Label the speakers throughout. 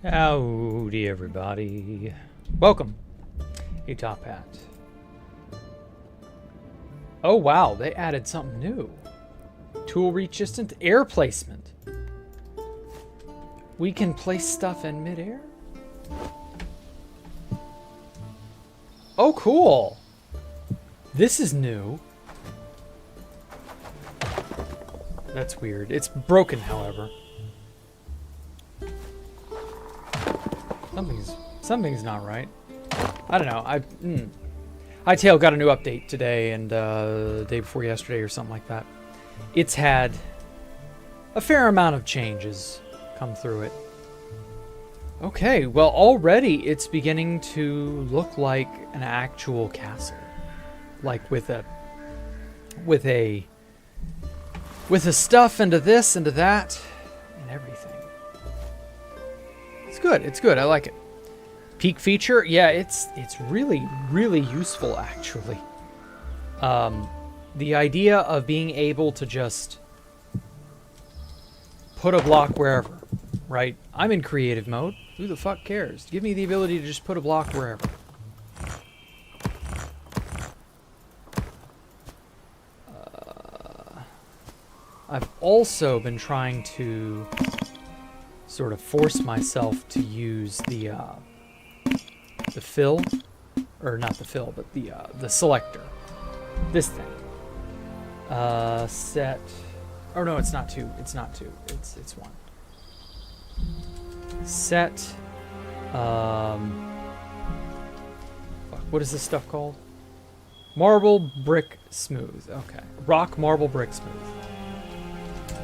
Speaker 1: Howdy everybody. Welcome. A top hat. Oh wow, they added something new. Tool reach distance, air placement. We can place stuff in midair? Oh cool. This is new. That's weird. It's broken, however. Something's not right. I don't know. Hytale got a new update today and the day before yesterday or something like that. It's had a fair amount of changes come through it. Okay, well already it's beginning to look like an actual castle. Like with a stuff into this, into that, and everything. It's good. It's good. I like it. Peak feature, yeah, it's really, really useful actually. The idea of being able to just put a block wherever, right? I'm in creative mode. Who the fuck cares? Give me the ability to just put a block wherever. I've also been trying to sort of force myself to use the fill, or not the fill, but the selector. This thing. Set. Oh no, it's not two. It's not two. It's one. Set. Fuck, what is this stuff called? Marble, brick, smooth. Okay. Rock, marble, brick, smooth.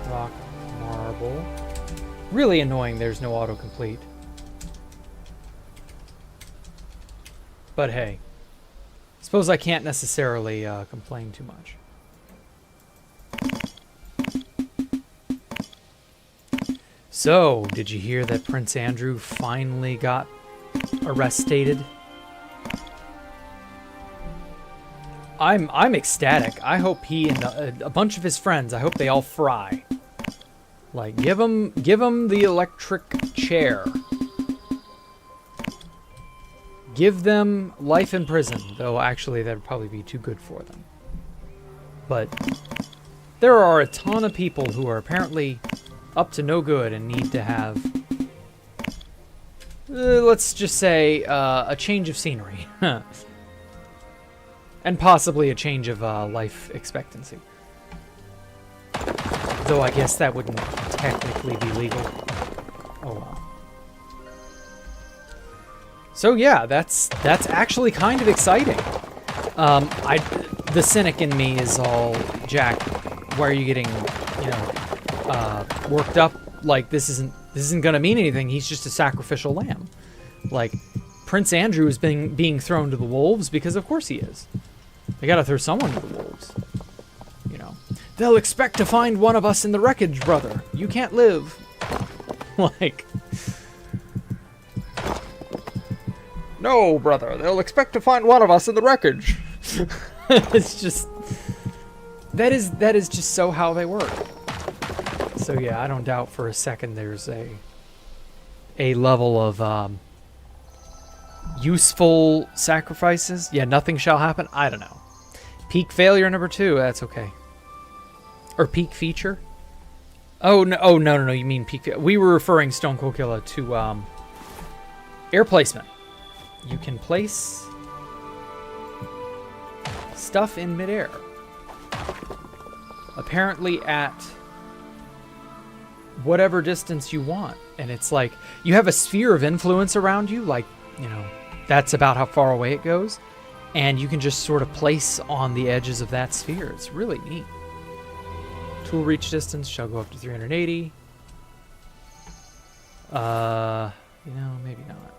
Speaker 1: Rock, marble. Really annoying there's no autocomplete. But hey, suppose I can't necessarily complain too much. So, did you hear that Prince Andrew finally got arrested? I'm ecstatic. I hope he and a bunch of his friends, I hope they all fry. Like, give him the electric chair. Give them life in prison, though actually that'd probably be too good for them. But there are a ton of people who are apparently up to no good and need to have, let's just say, a change of scenery. And possibly a change of life expectancy. Though I guess that wouldn't technically be legal. Oh well. So yeah, that's actually kind of exciting. The cynic in me is all, Jack, why are you getting, worked up? Like this isn't gonna mean anything. He's just a sacrificial lamb. Like Prince Andrew is being thrown to the wolves because of course he is. They gotta throw someone to the wolves. You know. They'll expect to find one of us in the wreckage, brother. You can't live. Like, no, brother. They'll expect to find one of us in the wreckage. It's just that is just so how they work. So yeah, I don't doubt for a second there's a level of useful sacrifices. Yeah, nothing shall happen. I don't know. Peak failure number 2. That's okay. Or peak feature. Oh no. You mean peak. We were referring Stone Cold Killer to air placement. You can place stuff in midair. Apparently at whatever distance you want. And it's like, you have a sphere of influence around you, like, that's about how far away it goes. And you can just sort of place on the edges of that sphere. It's really neat. Tool reach distance shall go up to 380. Maybe not.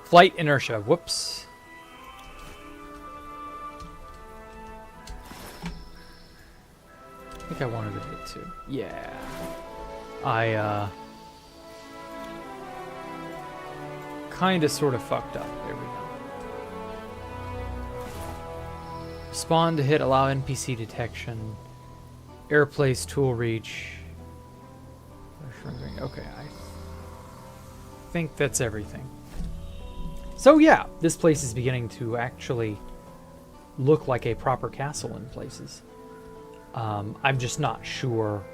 Speaker 1: Flight inertia. Whoops. I think I wanted a bit too. Yeah. I kind of sort of fucked up. There we go. Spawn to hit, allow NPC detection. Airplace, tool reach. Okay, I think that's everything. So yeah, this place is beginning to actually look like a proper castle in places. I'm just not sure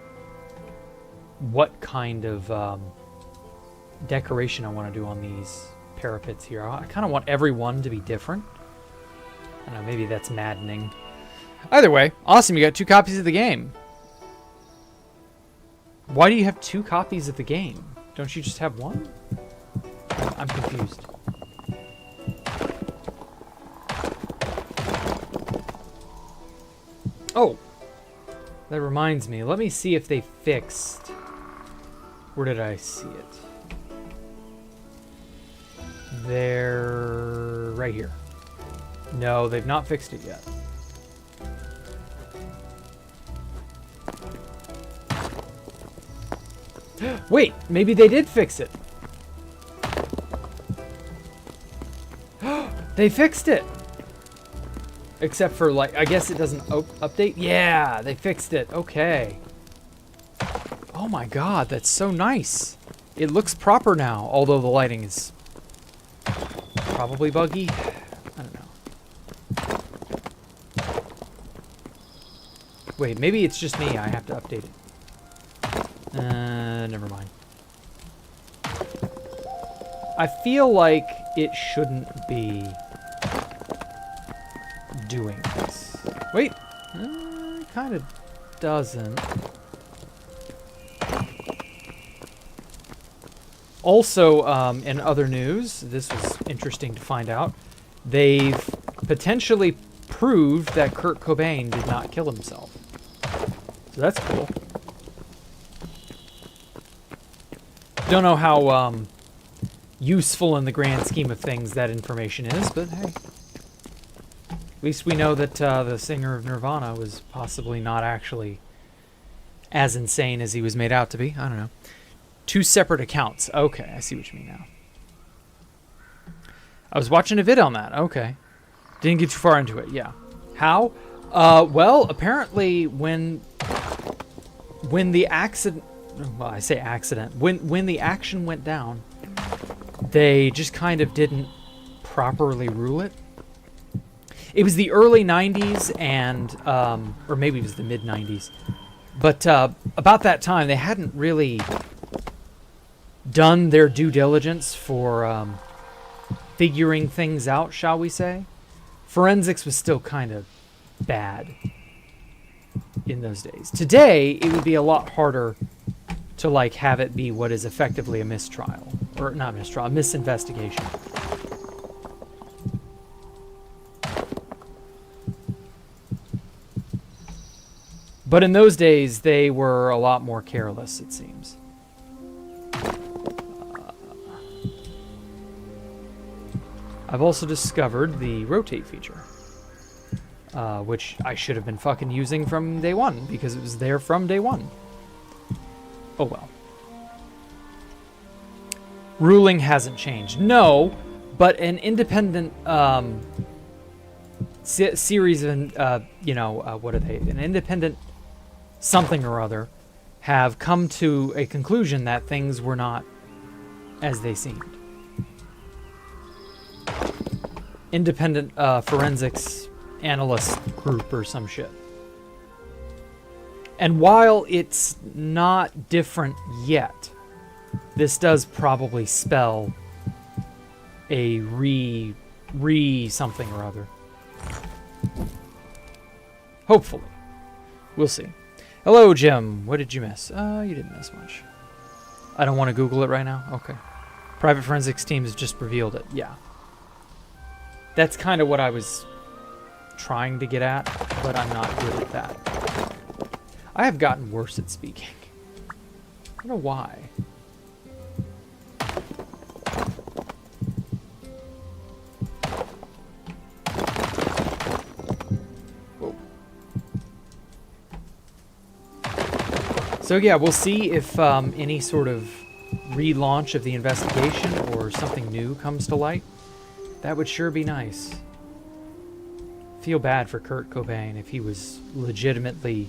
Speaker 1: what kind of decoration I want to do on these parapets here. I kind of want every one to be different. I don't know, maybe that's maddening. Either way, awesome, you got 2 copies of the game. Why do you have 2 copies of the game? Don't you just have one? I'm confused. Oh, that reminds me. Let me see if they fixed. Where did I see it? They're right here. No, they've not fixed it yet. Wait, maybe they did fix it. They fixed it. Except for, like, I guess it doesn't update. Yeah, they fixed it. Okay. Oh my god, that's so nice. It looks proper now, although the lighting is probably buggy. I don't know. Wait, maybe it's just me. I have to update it. Never mind. I feel like it shouldn't be doing this. Wait, it kind of doesn't. Also, in other news, this was interesting to find out, they've potentially proved that Kurt Cobain did not kill himself. So that's cool. Don't know how useful in the grand scheme of things that information is, but hey. At least we know that the singer of Nirvana was possibly not actually as insane as he was made out to be. I don't know. 2 separate accounts. Okay, I see what you mean now. I was watching a vid on that. Okay. Didn't get too far into it. Yeah. How? Well, apparently when the accident... Well, I say accident. When the action went down, they just kind of didn't properly rule it. It was the early 90s and... or maybe it was the mid-90s. But about that time, they hadn't really done their due diligence for figuring things out, shall we say. Forensics was still kind of bad in those days. Today, it would be a lot harder to like have it be what is effectively a mistrial. Or not mistrial, a misinvestigation. But in those days, they were a lot more careless, it seems. I've also discovered the rotate feature, which I should have been fucking using from day one, because it was there from day one. Oh well. Ruling hasn't changed. No, but an independent series of, what are they? An independent something or other have come to a conclusion that things were not as they seemed. Independent forensics analyst group or some shit. And while it's not different yet, this does probably spell a re something or other. Hopefully. We'll see. Hello, Jim. What did you miss? You didn't miss much. I don't want to Google it right now? Okay. Private forensics teams just revealed it. Yeah. That's kind of what I was trying to get at, but I'm not good at that. I have gotten worse at speaking. I don't know why. Whoa. So yeah, we'll see if any sort of relaunch of the investigation or something new comes to light. That would sure be nice. feel bad for Kurt Cobain if he was legitimately,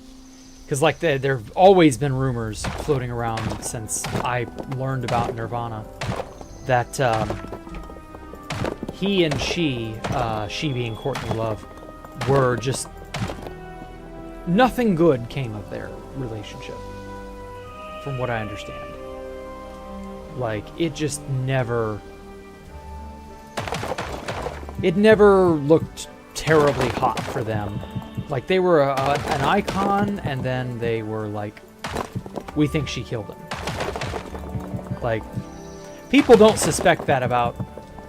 Speaker 1: because like there've always been rumors floating around since I learned about Nirvana that he and she being Courtney Love, were just nothing good came of their relationship, from what I understand. Like, it just never looked terribly hot for them. Like, they were an icon, and then they were like, we think she killed him. Like, people don't suspect that about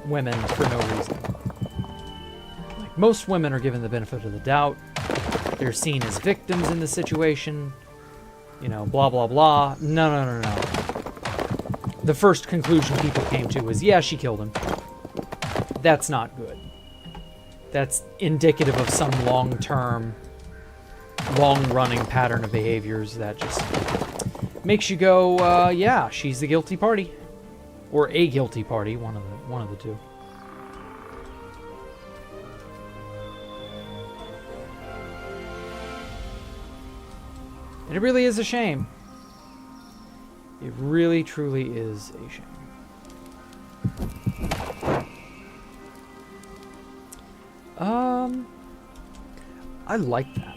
Speaker 1: women for no reason. Like, most women are given the benefit of the doubt. They're seen as victims in the situation. You know, blah, blah, blah. No. The first conclusion people came to was, yeah, she killed him. That's not good. That's indicative of some long-term, long-running pattern of behaviors that just makes you go, yeah, she's the guilty party. Or a guilty party, one of the two. And it really is a shame. It really, truly is a shame. I like that.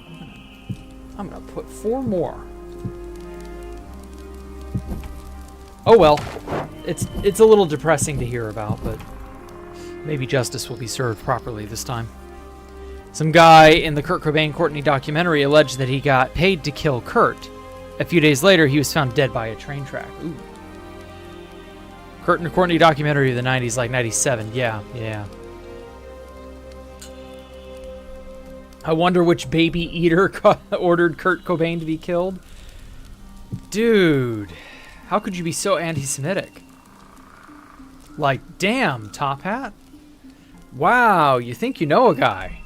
Speaker 1: I'm gonna put 4 more. Oh well. It's a little depressing to hear about, but maybe justice will be served properly this time. Some guy in the Kurt Cobain Courtney documentary alleged that he got paid to kill Kurt. A few days later, he was found dead by a train track. Ooh. Kurt and Courtney documentary of the 90s, like 97. Yeah. I wonder which baby eater ordered Kurt Cobain to be killed. Dude, how could you be so anti-Semitic? Like, damn, Top Hat. Wow, you think you know a guy.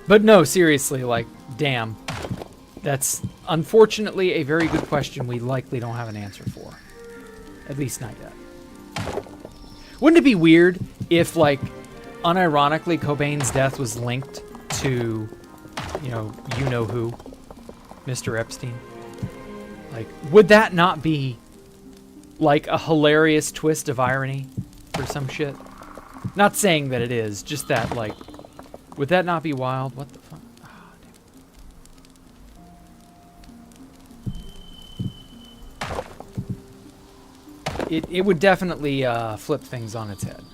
Speaker 1: But no, seriously, like, damn. That's unfortunately a very good question we likely don't have an answer for. At least not yet. Wouldn't it be weird if, like, unironically, Cobain's death was linked to, you know who? Mr. Epstein? Like, would that not be, like, a hilarious twist of irony or some shit? Not saying that it is, just that, like, would that not be wild? What the fuck? It would definitely flip things on its head.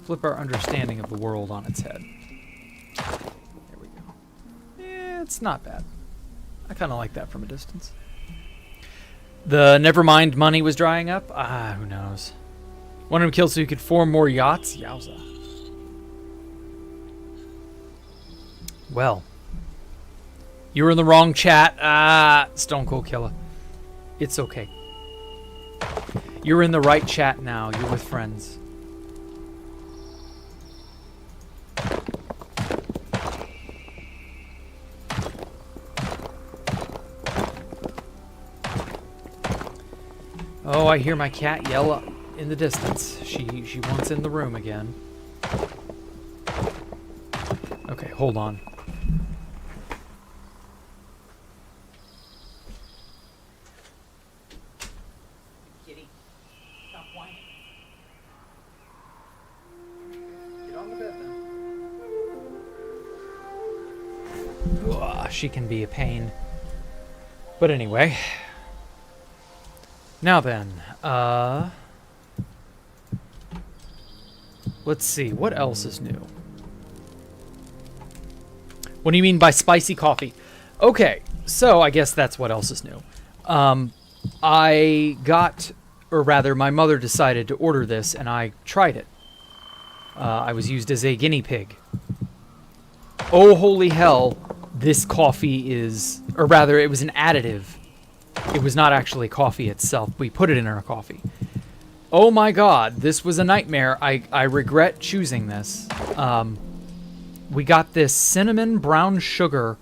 Speaker 1: Flip our understanding of the world on its head. There we go. Yeah, it's not bad. I kind of like that from a distance. The Nevermind money was drying up? Who knows? Wanted him killed so he could form more yachts? Yowza. Well. You were in the wrong chat. Stone Cold Killer. It's okay. You're in the right chat now. You're with friends. Oh, I hear my cat yell up in the distance. She wants in the room again. Okay, hold on. She can be a pain. But anyway. Now then, let's see, what else is new? What do you mean by spicy coffee? Okay, so I guess that's what else is new. I got, or rather, my mother decided to order this, and I tried it. I was used as a guinea pig. Oh, holy hell. This coffee is, or rather, it was an additive. It was not actually coffee itself. We put it in our coffee. Oh my god, this was a nightmare. I regret choosing this. we got this cinnamon brown sugar,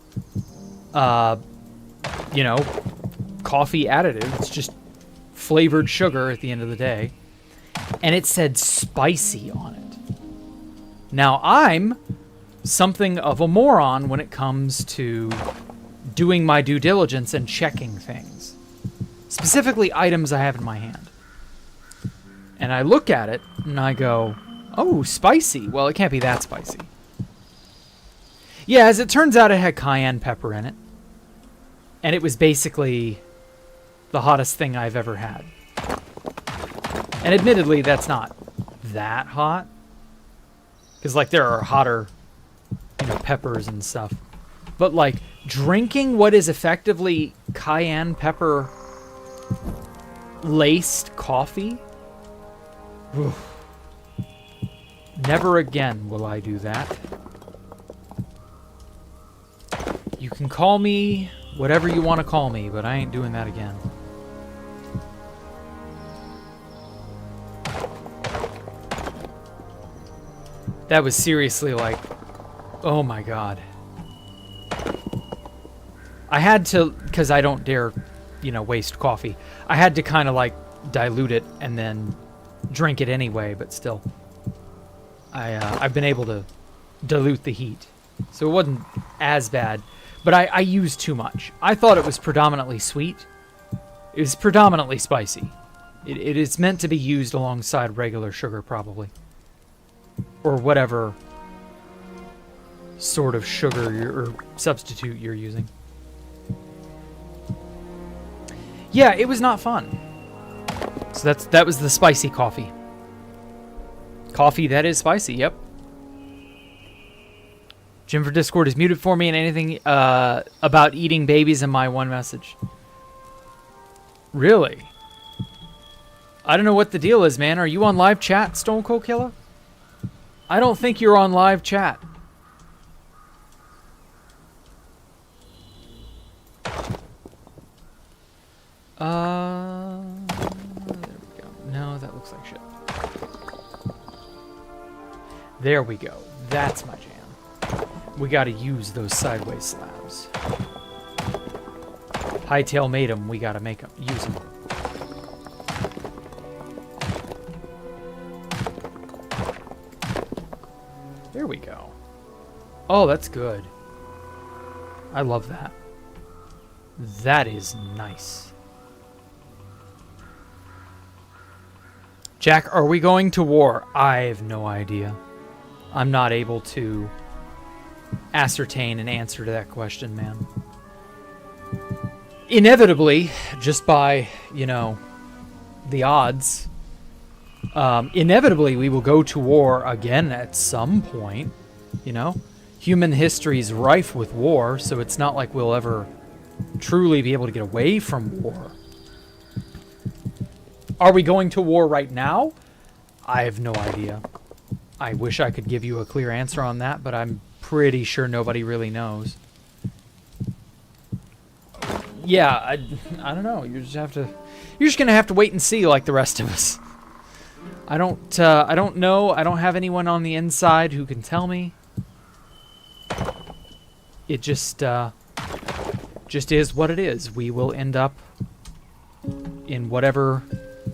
Speaker 1: you know, coffee additive. It's just flavored sugar at the end of the day. And it said spicy on it. Now, I'm something of a moron when it comes to doing my due diligence and checking things. Specifically, items I have in my hand. And I look at it, and I go, oh, spicy. Well, it can't be that spicy. Yeah, as it turns out, it had cayenne pepper in it. And it was basically the hottest thing I've ever had. And admittedly, that's not that hot. Because, like, there are hotter, you know, peppers and stuff. But, like, drinking what is effectively cayenne pepper laced coffee? Oof. Never again will I do that. You can call me whatever you want to call me, but I ain't doing that again. That was seriously like, oh my god. I had to, because I don't dare, you know, waste coffee. I had to kind of like dilute it and then drink it anyway, but still. I've been able to dilute the heat. So it wasn't as bad, but I used too much. I thought it was predominantly sweet. It was predominantly spicy. It is meant to be used alongside regular sugar, probably. Or whatever sort of sugar or substitute you're using. Yeah, it was not fun. So that was the spicy coffee. Coffee that is spicy, yep. Jim for Discord is muted for me, and anything about eating babies in my one message. Really? I don't know what the deal is, man. Are you on live chat, Stone Cold Killer? I don't think you're on live chat. There we go. No, that looks like shit. There we go. That's my jam. We gotta use those sideways slabs. Hightail made them. We gotta make them. Use them. There we go. Oh, that's good. I love that. That is nice. Jack, are we going to war? I have no idea. I'm not able to ascertain an answer to that question, man. Inevitably, just by, you know, the odds, inevitably we will go to war again at some point, you know? Human history is rife with war, so it's not like we'll ever truly be able to get away from war. Are we going to war right now? I have no idea. I wish I could give you a clear answer on that, but I'm pretty sure nobody really knows. Yeah, I don't know. You're just gonna have to wait and see, like the rest of us. I don't know. I don't have anyone on the inside who can tell me. It just is what it is. We will end up in whatever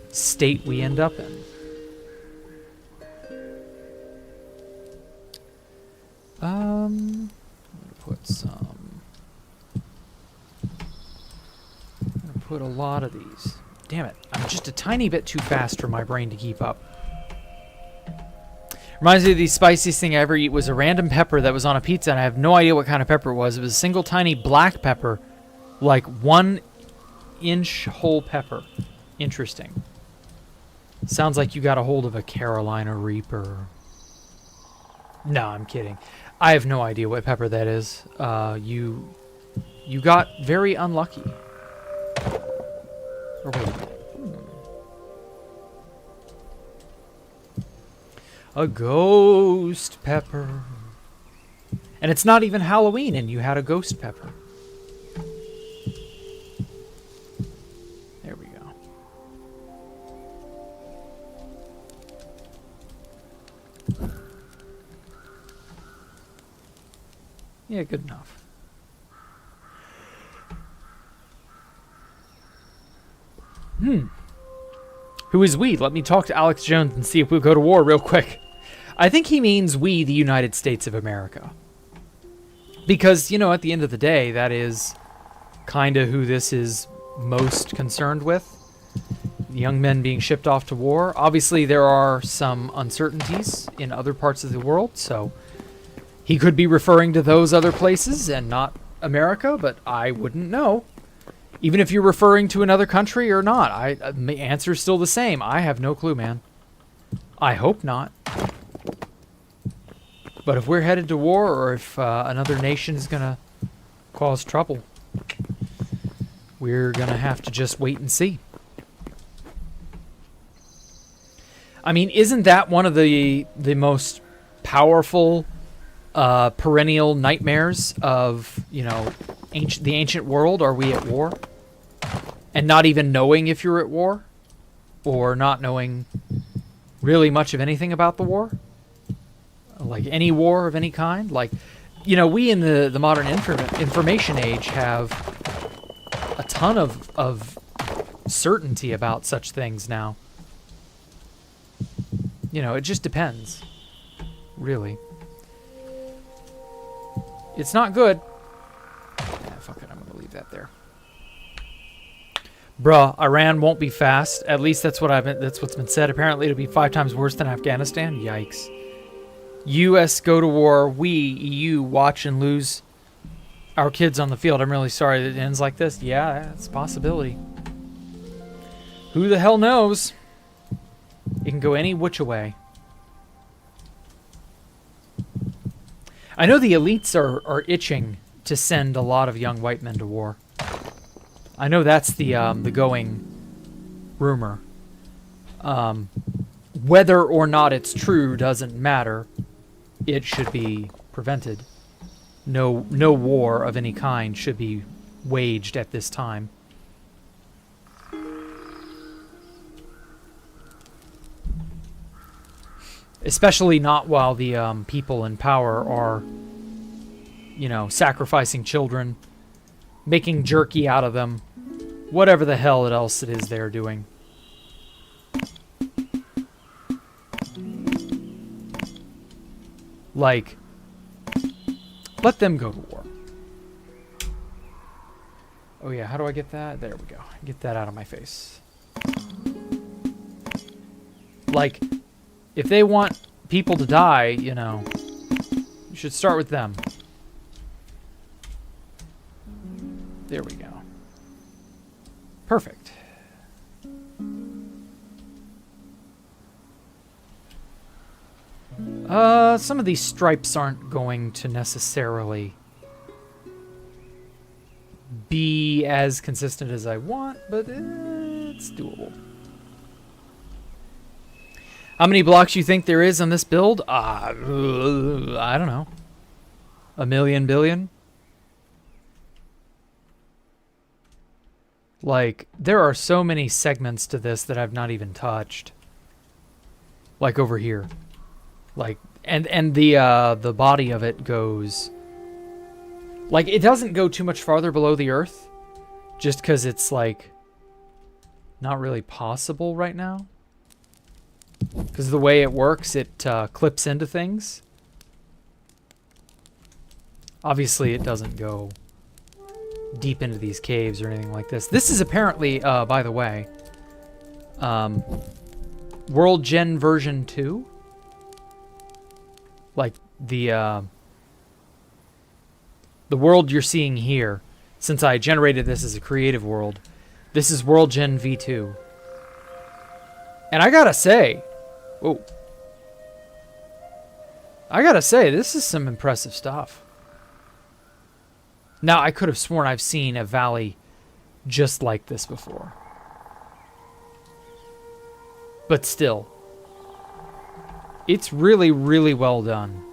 Speaker 1: state we end up in. I'm gonna put some. I'm gonna put a lot of these. Damn it! I'm just a tiny bit too fast for my brain to keep up. Reminds me of the spiciest thing I ever eat was a random pepper that was on a pizza, and I have no idea what kind of pepper it was. It was a single tiny black pepper, like 1-inch whole pepper. Interesting. Sounds like you got a hold of a Carolina Reaper. No, I'm kidding. I have no idea what pepper that is. You got very unlucky. Or wait. A ghost pepper. And it's not even Halloween and you had a ghost pepper. There we go. Yeah, good enough. Who is we? Let me talk to Alex Jones and see if we'll go to war real quick. I think he means we, the United States of America. Because, you know, at the end of the day, that is kind of who this is most concerned with. Young men being shipped off to war. Obviously, there are some uncertainties in other parts of the world, so he could be referring to those other places and not America, but I wouldn't know. Even if you're referring to another country or not, the answer's still the same. I have no clue, man. I hope not. But if we're headed to war, or if another nation is going to cause trouble, we're going to have to just wait and see. I mean, isn't that one of the most powerful perennial nightmares of, you know, the ancient world? Are we at war? And not even knowing if you're at war? Or not knowing really much of anything about the war? Like any war of any kind? Like, you know, we in the modern information age have a ton of certainty about such things now. You know, it just depends. Really. It's not good. Yeah, fuck it, I'm gonna leave that there. Bruh, Iran won't be fast. At least that's what's been said. Apparently it'll be 5 times worse than Afghanistan. Yikes. US go to war. We, EU, watch and lose our kids on the field. I'm really sorry that it ends like this. Yeah, that's a possibility. Who the hell knows? It can go any which way. I know the elites are itching to send a lot of young white men to war. I know that's the going rumor. Whether or not it's true doesn't matter. It should be prevented. No war of any kind should be waged at this time. Especially not while the people in power are, you know, sacrificing children, making jerky out of them, whatever the hell else it is they're doing. Like, let them go to war. Oh yeah, how do I get that? There we go. Get that out of my face. Like, if they want people to die, you know, you should start with them. There we go. Perfect. Some of these stripes aren't going to necessarily be as consistent as I want, but it's doable. How many blocks you think there is on this build? I don't know. 1 million billion? Like, there are so many segments to this that I've not even touched. Like over here. Like, and the body of it goes... Like, it doesn't go too much farther below the earth. Just because it's, like, not really possible right now. Because the way it works, it clips into things. Obviously, it doesn't go deep into these caves or anything like this. This is apparently, by the way, World Gen version 2. Like, the world you're seeing here, since I generated this as a creative world, this is World Gen V2. And I gotta say, this is some impressive stuff. Now, I could have sworn I've seen a valley just like this before. But still, it's really, really well done.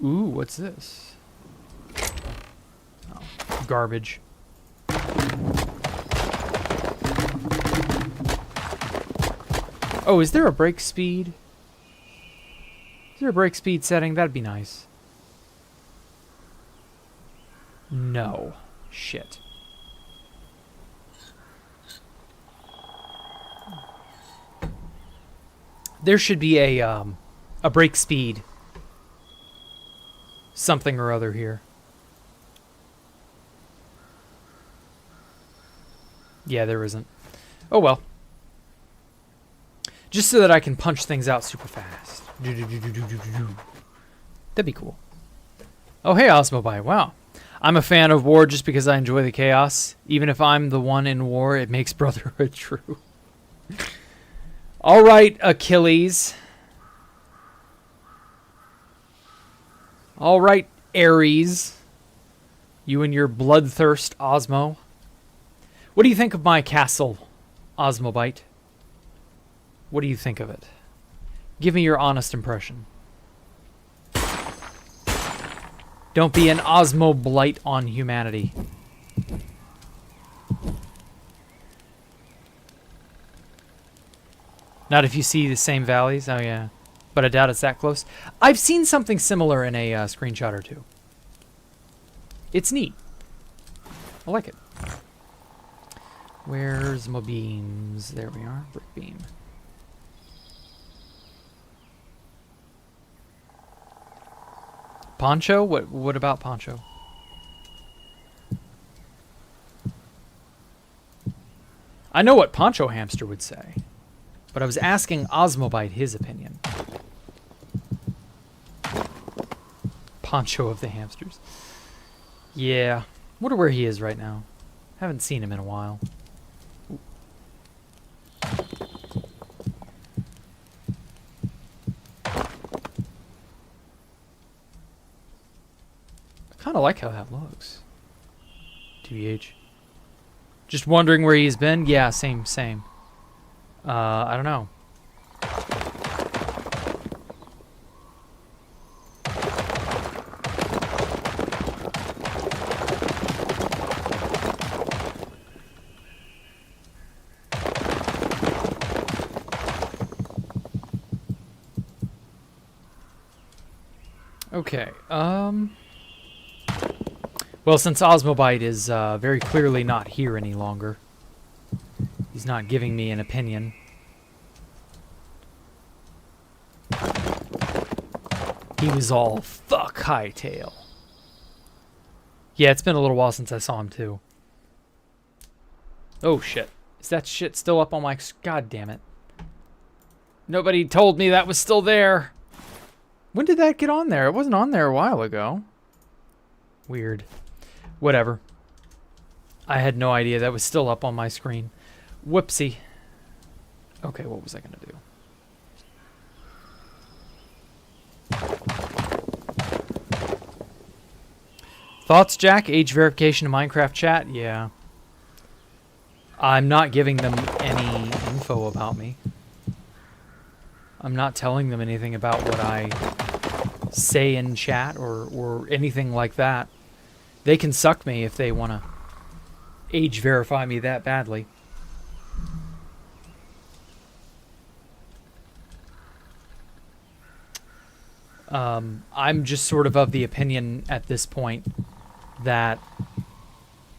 Speaker 1: Ooh, what's this? Oh, garbage. Oh, is there a break speed? Is there a break speed setting? That'd be nice. No. Shit. There should be a break speed something or other here. Yeah, there isn't. Oh well. Just so that I can punch things out super fast. That'd be cool. Oh, hey, Osmobite. Wow. I'm a fan of war just because I enjoy the chaos. Even if I'm the one in war, it makes brotherhood true. All right, Achilles. All right, Ares. You and your bloodthirst, Osmo. What do you think of my castle, Osmobite? What do you think of it? Give me your honest impression. Don't be an Osmo blight on humanity. Not if you see the same valleys. Oh, yeah. But I doubt it's that close. I've seen something similar in a screenshot or two. It's neat. I like it. Where's my beams? There we are. Brick beam. Poncho? What about Poncho? I know what Poncho Hamster would say, but I was asking Osmobite his opinion. Poncho of the hamsters. Yeah. Wonder where he is right now. Haven't seen him in a while. Ooh. I kind of like how that looks. TBH. Just wondering where he's been? Yeah, same. I don't know. Okay, well, since Osmobite is very clearly not here any longer, he's not giving me an opinion. He was all, fuck Hightail. Yeah, it's been a little while since I saw him, too. Oh, shit. Is that shit still up on my... God damn it. Nobody told me that was still there. When did that get on there? It wasn't on there a while ago. Weird. Whatever. I had no idea that was still up on my screen. Whoopsie. Okay, what was I going to do? Thoughts, Jack? Age verification in Minecraft chat? Yeah. I'm not giving them any info about me. I'm not telling them anything about what I say in chat or anything like that. They can suck me if they want to age verify me that badly. I'm just sort of the opinion at this point that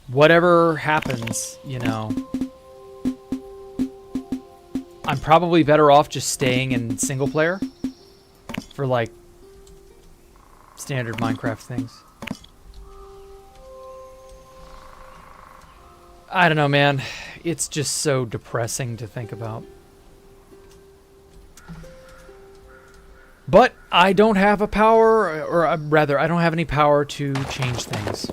Speaker 1: whatever happens, you know, I'm probably better off just staying in single player for like standard Minecraft things. I don't know, man. It's just so depressing to think about. But I don't have a power, or rather, I don't have any power to change things.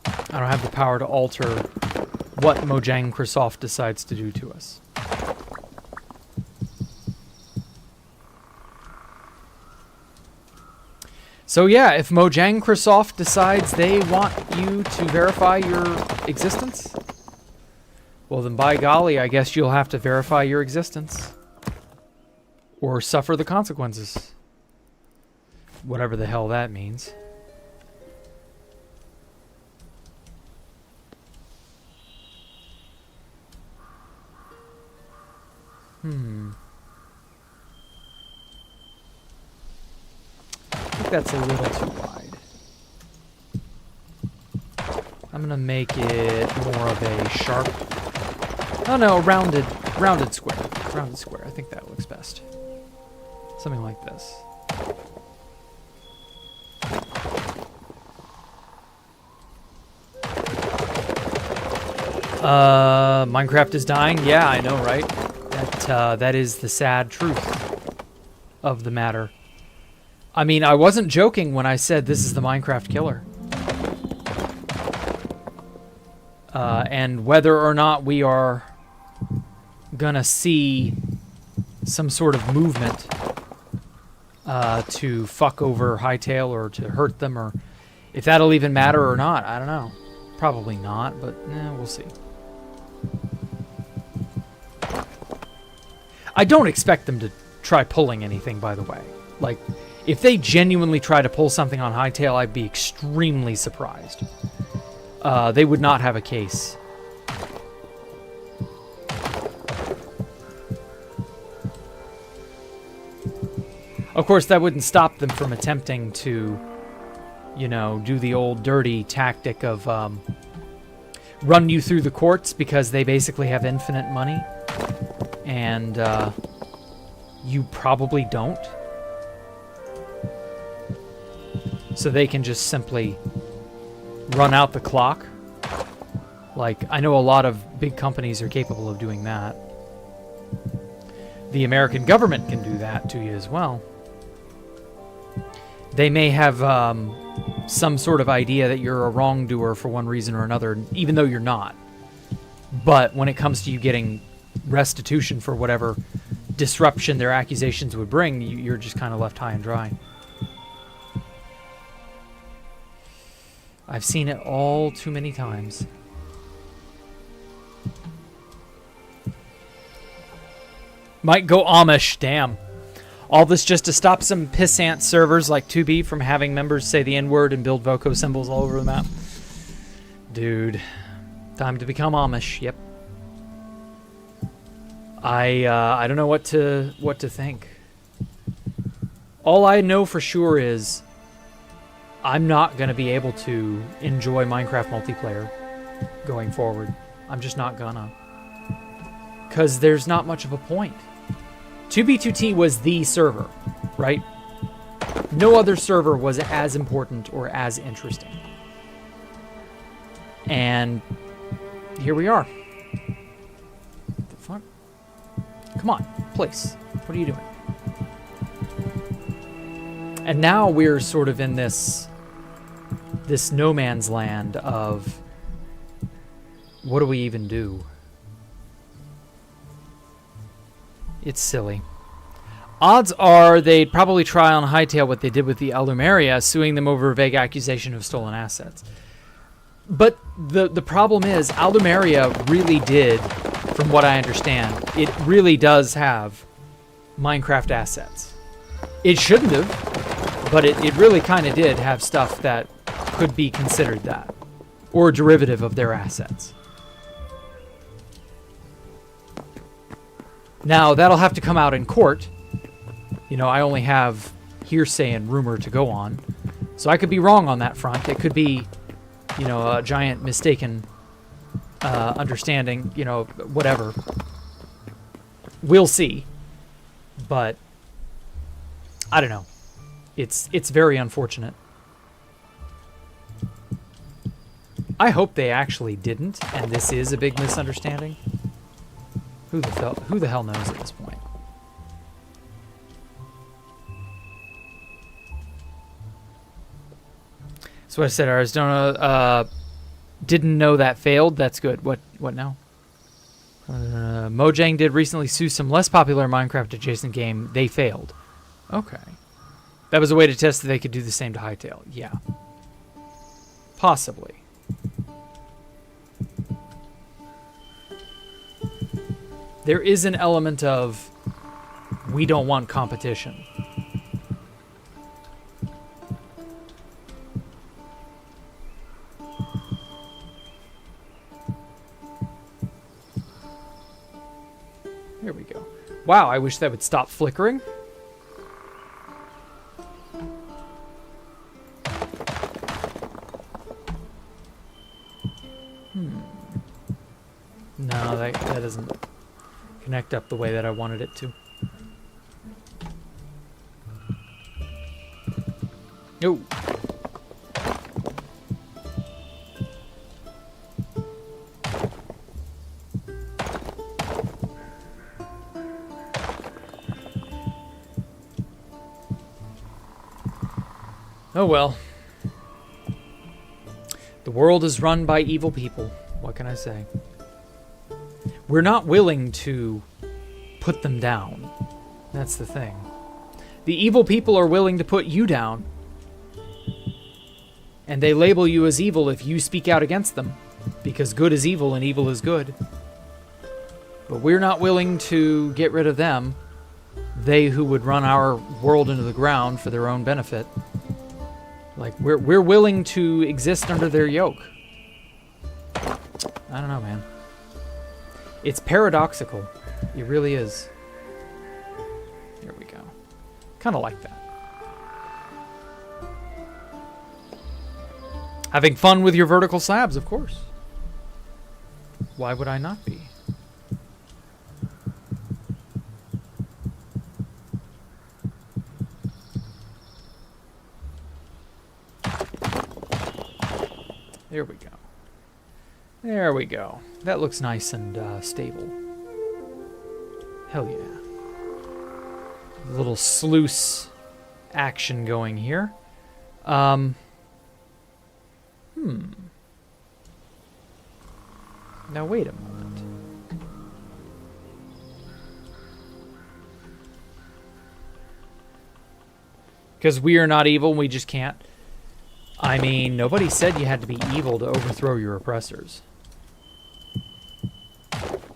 Speaker 1: I don't have the power to alter what Mojang Microsoft decides to do to us. So yeah, if Mojang Microsoft decides they want you to verify your existence, well then by golly, I guess you'll have to verify your existence. Or suffer the consequences. Whatever the hell that means. I think that's a little too wide. I'm gonna make it more of a sharp. Oh no, a rounded square. Rounded square. I think that looks best. Something like this. Minecraft is dying? Yeah, I know, right? That is the sad truth of the matter. I mean, I wasn't joking when I said this is the Minecraft Killer. And whether or not we are gonna see some sort of movement to fuck over Hytale or to hurt them, or if that'll even matter or not, I don't know. Probably not, but we'll see. I don't expect them to try pulling anything, by the way. Like, if they genuinely try to pull something on Hytale, I'd be extremely surprised. They would not have a case. Of course, that wouldn't stop them from attempting to, you know, do the old dirty tactic of run you through the courts because they basically have infinite money. And you probably don't. So they can just simply run out the clock. Like, I know a lot of big companies are capable of doing that. The American government can do that to you as well. They may have some sort of idea that you're a wrongdoer for one reason or another, even though you're not. But when it comes to you getting restitution for whatever disruption their accusations would bring, you're just kind of left high and dry. I've seen it all too many times. Might go Amish, damn. All this just to stop some pissant servers like 2B from having members say the N-word and build Voco symbols all over the map. Dude, time to become Amish, yep. I don't know what to think. All I know for sure is I'm not going to be able to enjoy Minecraft multiplayer going forward. I'm just not gonna. Because there's not much of a point. 2B2T was the server, right? No other server was as important or as interesting. And here we are. What the fuck? Come on, place. What are you doing? And now we're sort of in this no man's land of what do we even do? It's silly. Odds are they'd probably try on Hytale what they did with the Allumeria, suing them over a vague accusation of stolen assets. But the problem is, Allumeria really did, from what I understand, it really does have Minecraft assets. It shouldn't have, but it really kind of did have stuff that could be considered that, or a derivative of their assets. Now, that'll have to come out in court. You know, I only have hearsay and rumor to go on. So I could be wrong on that front. It could be, you know, a giant mistaken understanding, you know, whatever. We'll see. But, I don't know. It's very unfortunate. I hope they actually didn't, and this is a big misunderstanding. Who the hell knows at this point? So what I said, Arizona didn't know that failed. That's good. What now? Mojang did recently sue some less popular Minecraft adjacent game. They failed. Okay. That was a way to test that they could do the same to Hytale. Yeah. Possibly. There is an element of we don't want competition. Here we go. Wow, I wish that would stop flickering. No, that doesn't connect up the way that I wanted it to. No. Oh well. The world is run by evil people. What can I say? We're not willing to put them down. That's the thing. The evil people are willing to put you down. And they label you as evil if you speak out against them. Because good is evil and evil is good. But we're not willing to get rid of them. They who would run our world into the ground for their own benefit. Like, we're willing to exist under their yoke. I don't know, man. It's paradoxical. It really is. There we go. Kind of like that. Having fun with your vertical slabs, of course. Why would I not be? There we go. There we go. That looks nice and stable. Hell yeah. A little sluice action going here. Now wait a moment. Because we are not evil and we just can't. I mean, nobody said you had to be evil to overthrow your oppressors.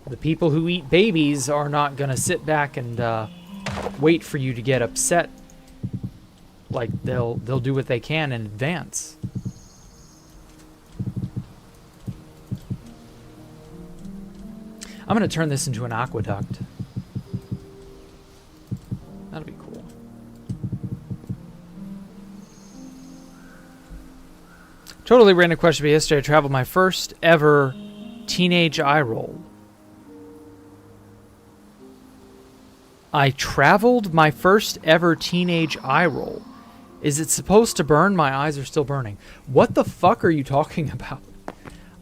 Speaker 1: The people who eat babies are not going to sit back and wait for you to get upset. Like, they'll do what they can in advance. I'm going to turn this into an aqueduct. That'll be cool. Totally random question, but yesterday I traveled my first ever teenage eye roll. I traveled my first ever teenage eye roll. Is it supposed to burn? My eyes are still burning. What the fuck are you talking about?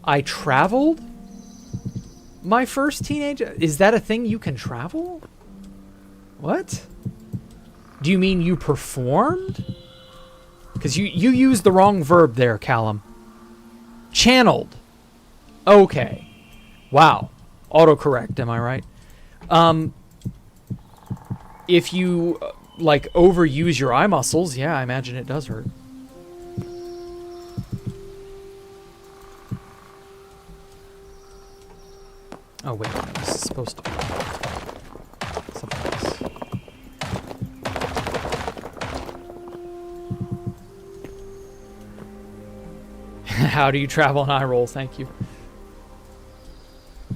Speaker 1: I traveled my first teenage... Is that a thing you can travel? What? Do you mean you performed? Because you used the wrong verb there, Callum. Channeled. Okay. Wow. Autocorrect, am I right? If you, like, overuse your eye muscles, yeah, I imagine it does hurt. Oh, wait, no, this is supposed to be something else. How do you travel an eye roll? Thank you.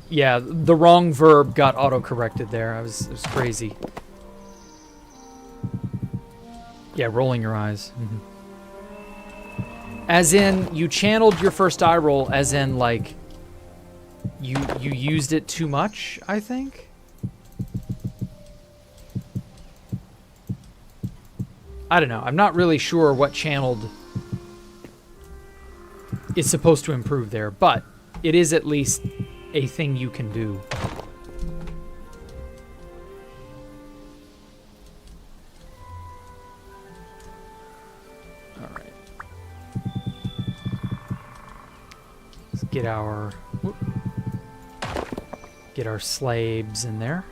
Speaker 1: Yeah, the wrong verb got auto-corrected there. It was crazy. Yeah, rolling your eyes. Mm-hmm. As in, you channeled your first eye roll, as in, like, you used it too much, I think? I don't know. I'm not really sure what channeled is supposed to improve there, but it is at least a thing you can do. All right. Let's get our slabs in there.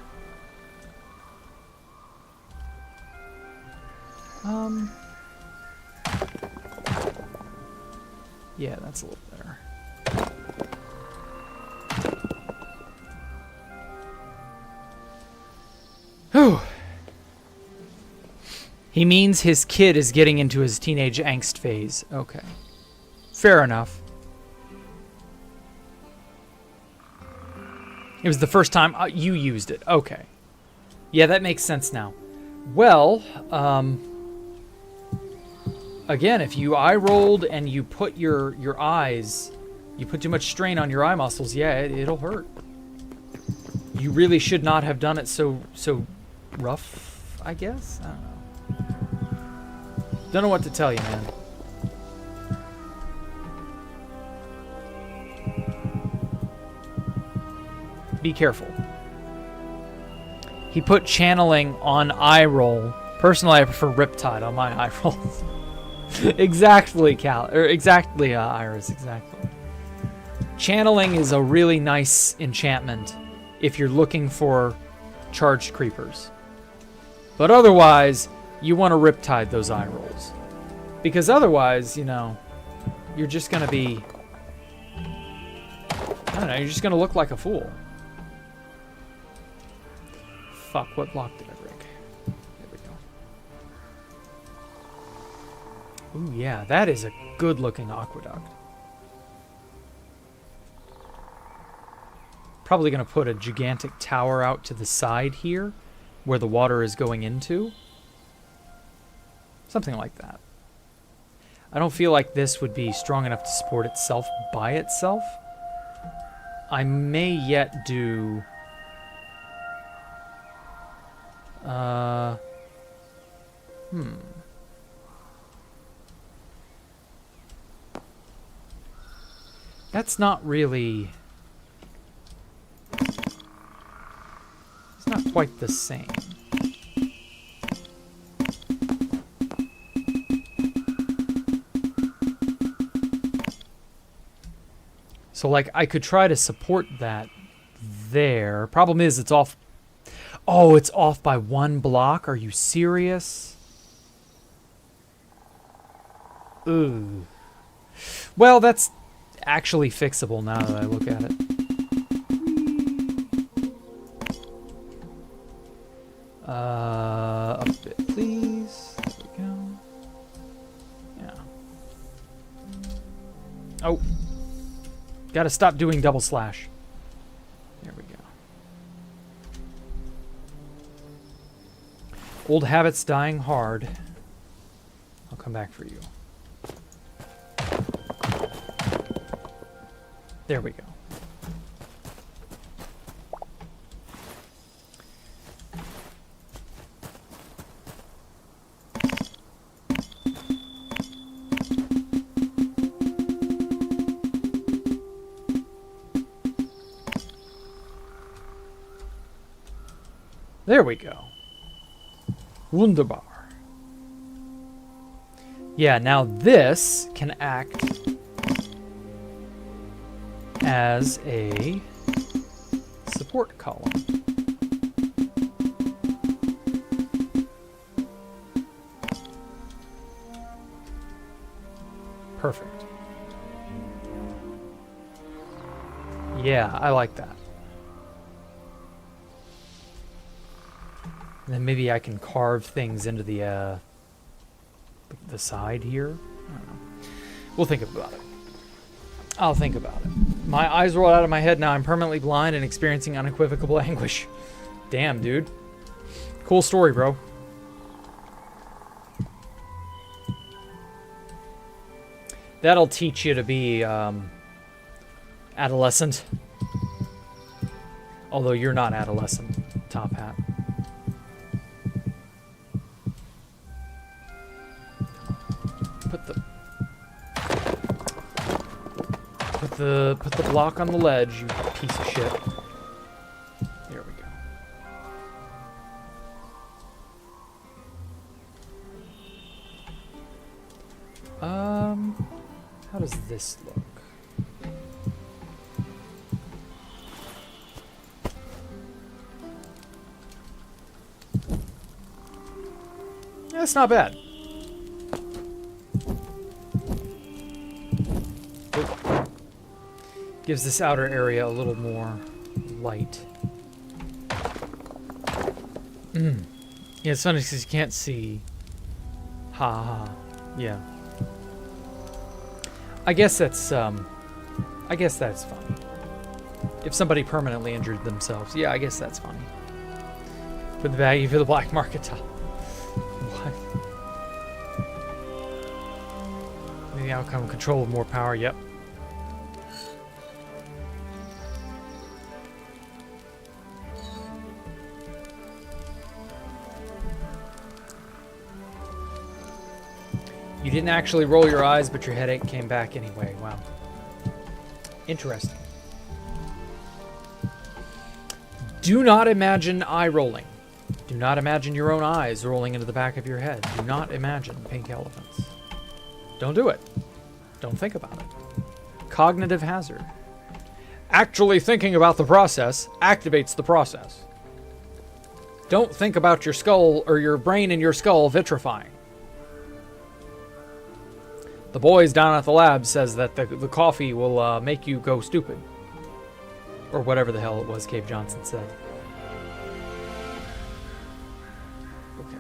Speaker 1: Yeah, that's a little better. Whew. He means his kid is getting into his teenage angst phase. Okay. Fair enough. It was the first time you used it. Okay. Yeah, that makes sense now. Well, again, if you eye rolled and you put your eyes, you put too much strain on your eye muscles, yeah, it'll hurt. You really should not have done it so rough, I guess? I don't know. Don't know what to tell you, man. Be careful. He put channeling on eye roll. Personally, I prefer Riptide on my eye rolls. Exactly, Iris, exactly. Channeling is a really nice enchantment if you're looking for charged creepers. But otherwise, you want to Riptide those eye rolls. Because otherwise, you know, you're just going to be... I don't know, you're just going to look like a fool. Fuck, what block did I break? There we go. Ooh, yeah, that is a good-looking aqueduct. Probably going to put a gigantic tower out to the side here, where the water is going into. Something like that. I don't feel like this would be strong enough to support itself by itself. I may yet do... That's not really... It's not quite the same. So, like, I could try to support that there. Problem is, it's off... Oh, it's off by 1 block? Are you serious? Ooh. Well, that's actually fixable now that I look at it. Up a bit, please. There we go. Yeah. Oh. Gotta stop doing double slash. There we go. Old habits dying hard. I'll come back for you. There we go. There we go. Wunderbar. Yeah, now this can act as a support column. Perfect. Yeah, I like that. And then maybe I can carve things into the side here. I don't know. We'll think about it. I'll think about it. My eyes roll out of my head now. I'm permanently blind and experiencing unequivocal anguish. Damn, dude. Cool story, bro. That'll teach you to be adolescent. Although you're not adolescent, Top Hat. Put the block on the ledge, you piece of shit. There we go. How does this look? Yeah, it's not bad. Gives this outer area a little more light. Yeah, it's funny because you can't see. Ha ha. Yeah. I guess that's funny. If somebody permanently injured themselves, yeah, I guess that's funny. For the value for the black market top. What? The outcome control with more power, yep. You didn't actually roll your eyes, but your headache came back anyway. Wow. Interesting. Do not imagine eye rolling. Do not imagine your own eyes rolling into the back of your head. Do not imagine pink elephants. Don't do it. Don't think about it. Cognitive hazard. Actually thinking about the process activates the process. Don't think about your skull or your brain in your skull vitrifying. The boys down at the lab says that the coffee will make you go stupid. Or whatever the hell it was Cave Johnson said. Okay.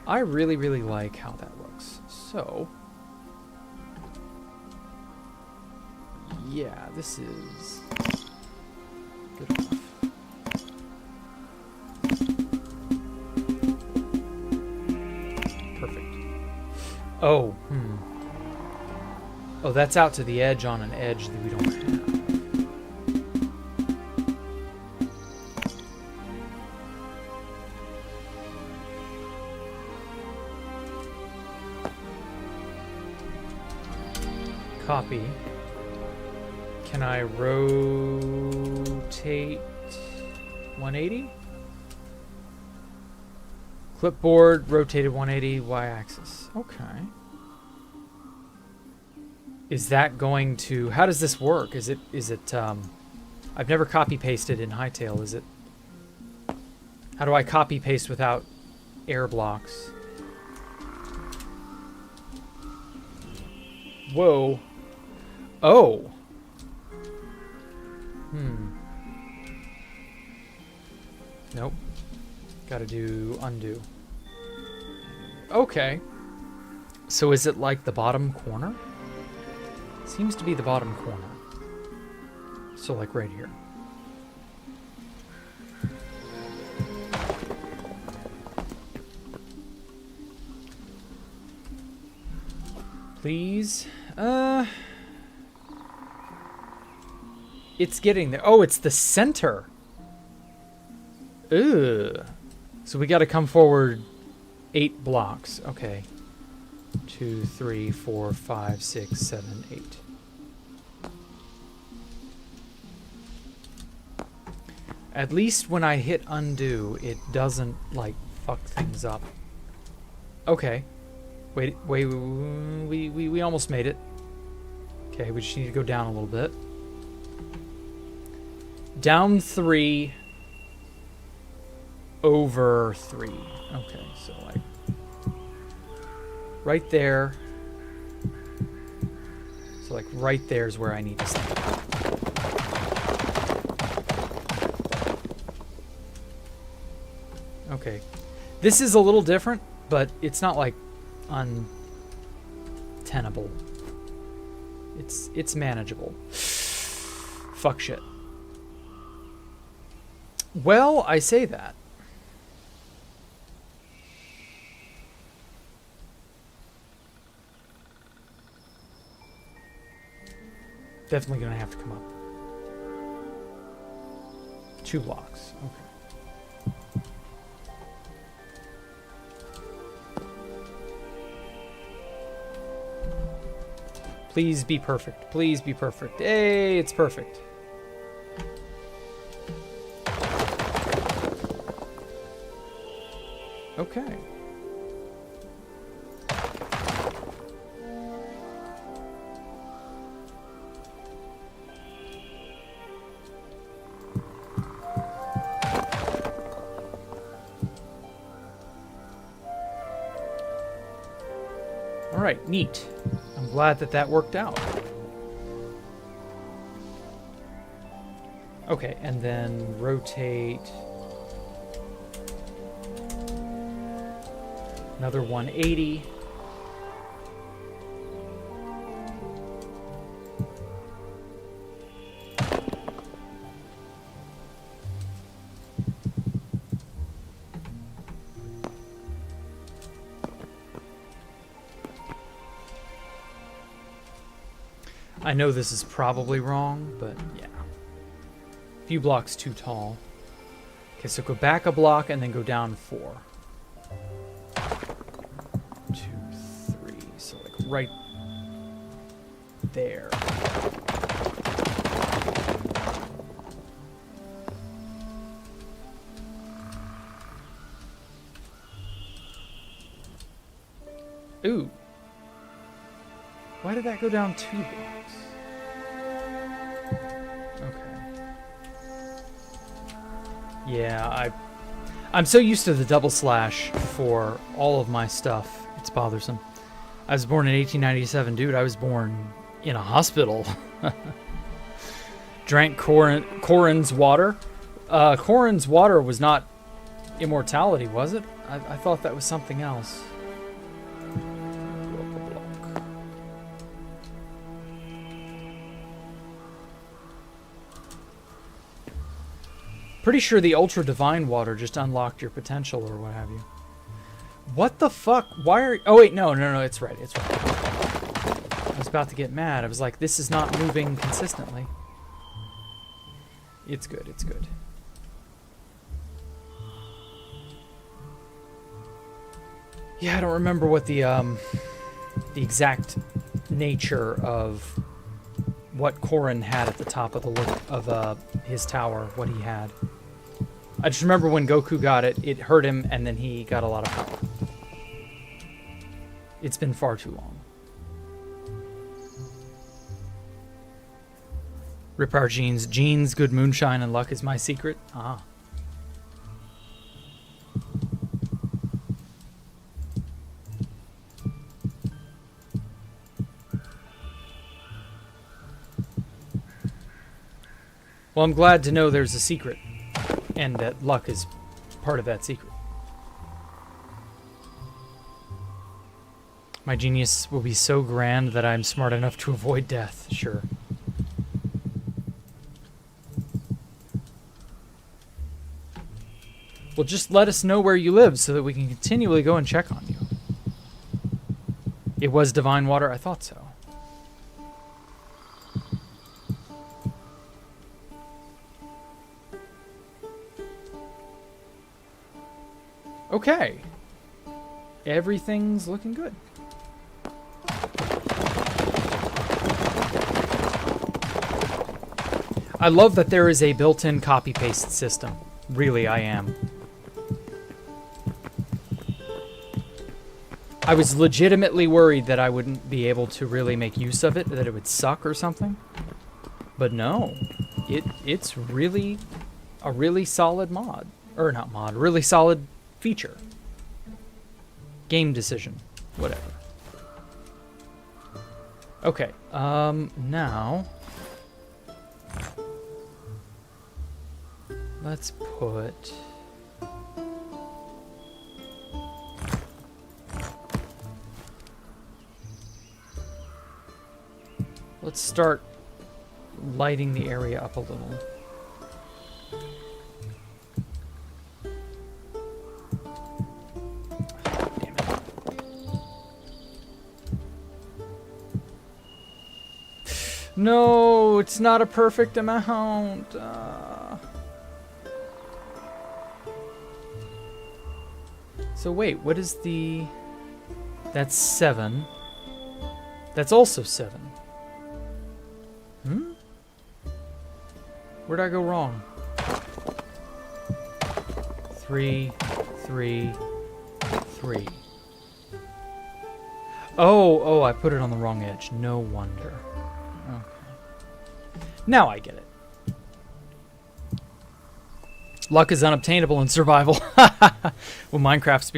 Speaker 1: I really, really like how that looks. So, yeah, this is good enough. Perfect. Oh, Oh, that's out to the edge on an edge that we don't have. Copy. Can I rotate 180? Clipboard rotated 180 y-axis. Okay. Is that going to... How does this work? Is it I've never copy-pasted in Hightail. Is it... How do I copy-paste without air blocks? Whoa. Oh. Nope. Gotta do undo. Okay. So is it like the bottom corner? Seems to be the bottom corner. So like right here. Please. It's getting there. Oh, it's the center. Ugh. So we got to come forward 8 blocks. Okay. 2, 3, 4, 5, 6, 7, 8. At least when I hit undo, it doesn't, like, fuck things up. Okay. Wait, we almost made it. Okay, we just need to go down a little bit. Down 3, over 3. Okay, so like right there. So like right there is where I need to stand. Okay. This is a little different, but it's not like untenable. It's manageable. Fuck shit. Well, I say that. Definitely gonna have to come up. 2 blocks. Okay. Please be perfect. Please be perfect. Hey, it's perfect. Okay. All right, neat. I'm glad that that worked out. Okay, and then rotate another 180. I know this is probably wrong, but yeah. A few blocks too tall. Okay, so go back a block and then go down 4. 2, 3. So like right there. Ooh. Why did that go down 2 blocks? Okay. Yeah, I'm so used to the double slash for all of my stuff. It's bothersome. I was born in 1897, dude. I was born in a hospital. Drank Corin's water. Corin's water was not immortality, was it? I thought that was something else. Pretty sure the ultra divine water just unlocked your potential or what have you. What the fuck? Why are... Oh wait, no, it's right, it's right. I was about to get mad. I was like, this is not moving consistently. It's good, it's good. Yeah, I don't remember what the exact nature of what Corin had at the top of his tower, what he had. I just remember when Goku got it, it hurt him, and then he got a lot of power. It's been far too long. Rip our genes. Genes, good moonshine, and luck is my secret. Ah. Well, I'm glad to know there's a secret, and that luck is part of that secret. My genius will be so grand that I'm smart enough to avoid death, sure. Well, just let us know where you live so that we can continually go and check on you. It was divine water? I thought so. Okay. Everything's looking good. I love that there is a built-in copy-paste system. Really, I am. I was legitimately worried that I wouldn't be able to really make use of it, that it would suck or something. But no. It's really a really solid mod. Or not mod, really solid feature. Game decision. Whatever. Okay, now... let's put... let's start lighting the area up a little. Damn it. No, it's not a perfect amount. So wait, what is the... that's 7. That's also 7. Hmm? Where'd I go wrong? 3, 3, 3. Oh, I put it on the wrong edge. No wonder. Okay. Now I get it. Luck is unobtainable in survival. Well, Minecraft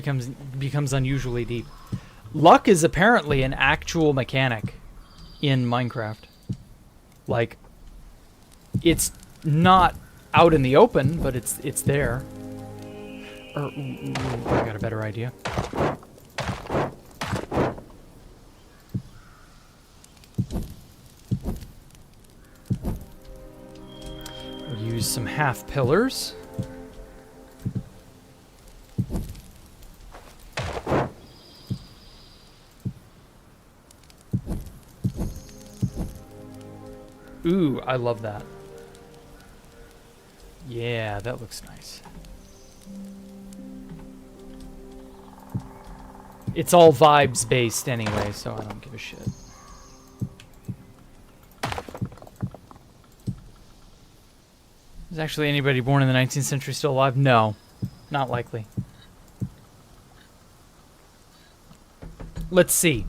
Speaker 1: becomes unusually deep. Luck is apparently an actual mechanic in Minecraft. Like, it's not out in the open, but it's there. I got a better idea. We'll use some half pillars. Ooh, I love that. Yeah, that looks nice. It's all vibes based anyway, so I don't give a shit. Is actually anybody born in the 19th century still alive? No, not likely. Let's see.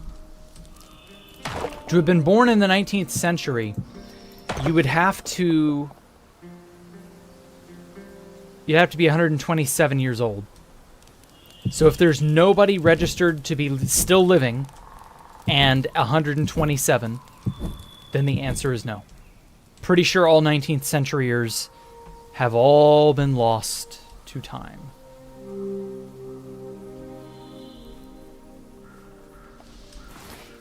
Speaker 1: To have been born in the 19th century, you would have to... You'd have to be 127 years old. So if there's nobody registered to be still living and 127, then the answer is no. Pretty sure all 19th centuryers have all been lost to time.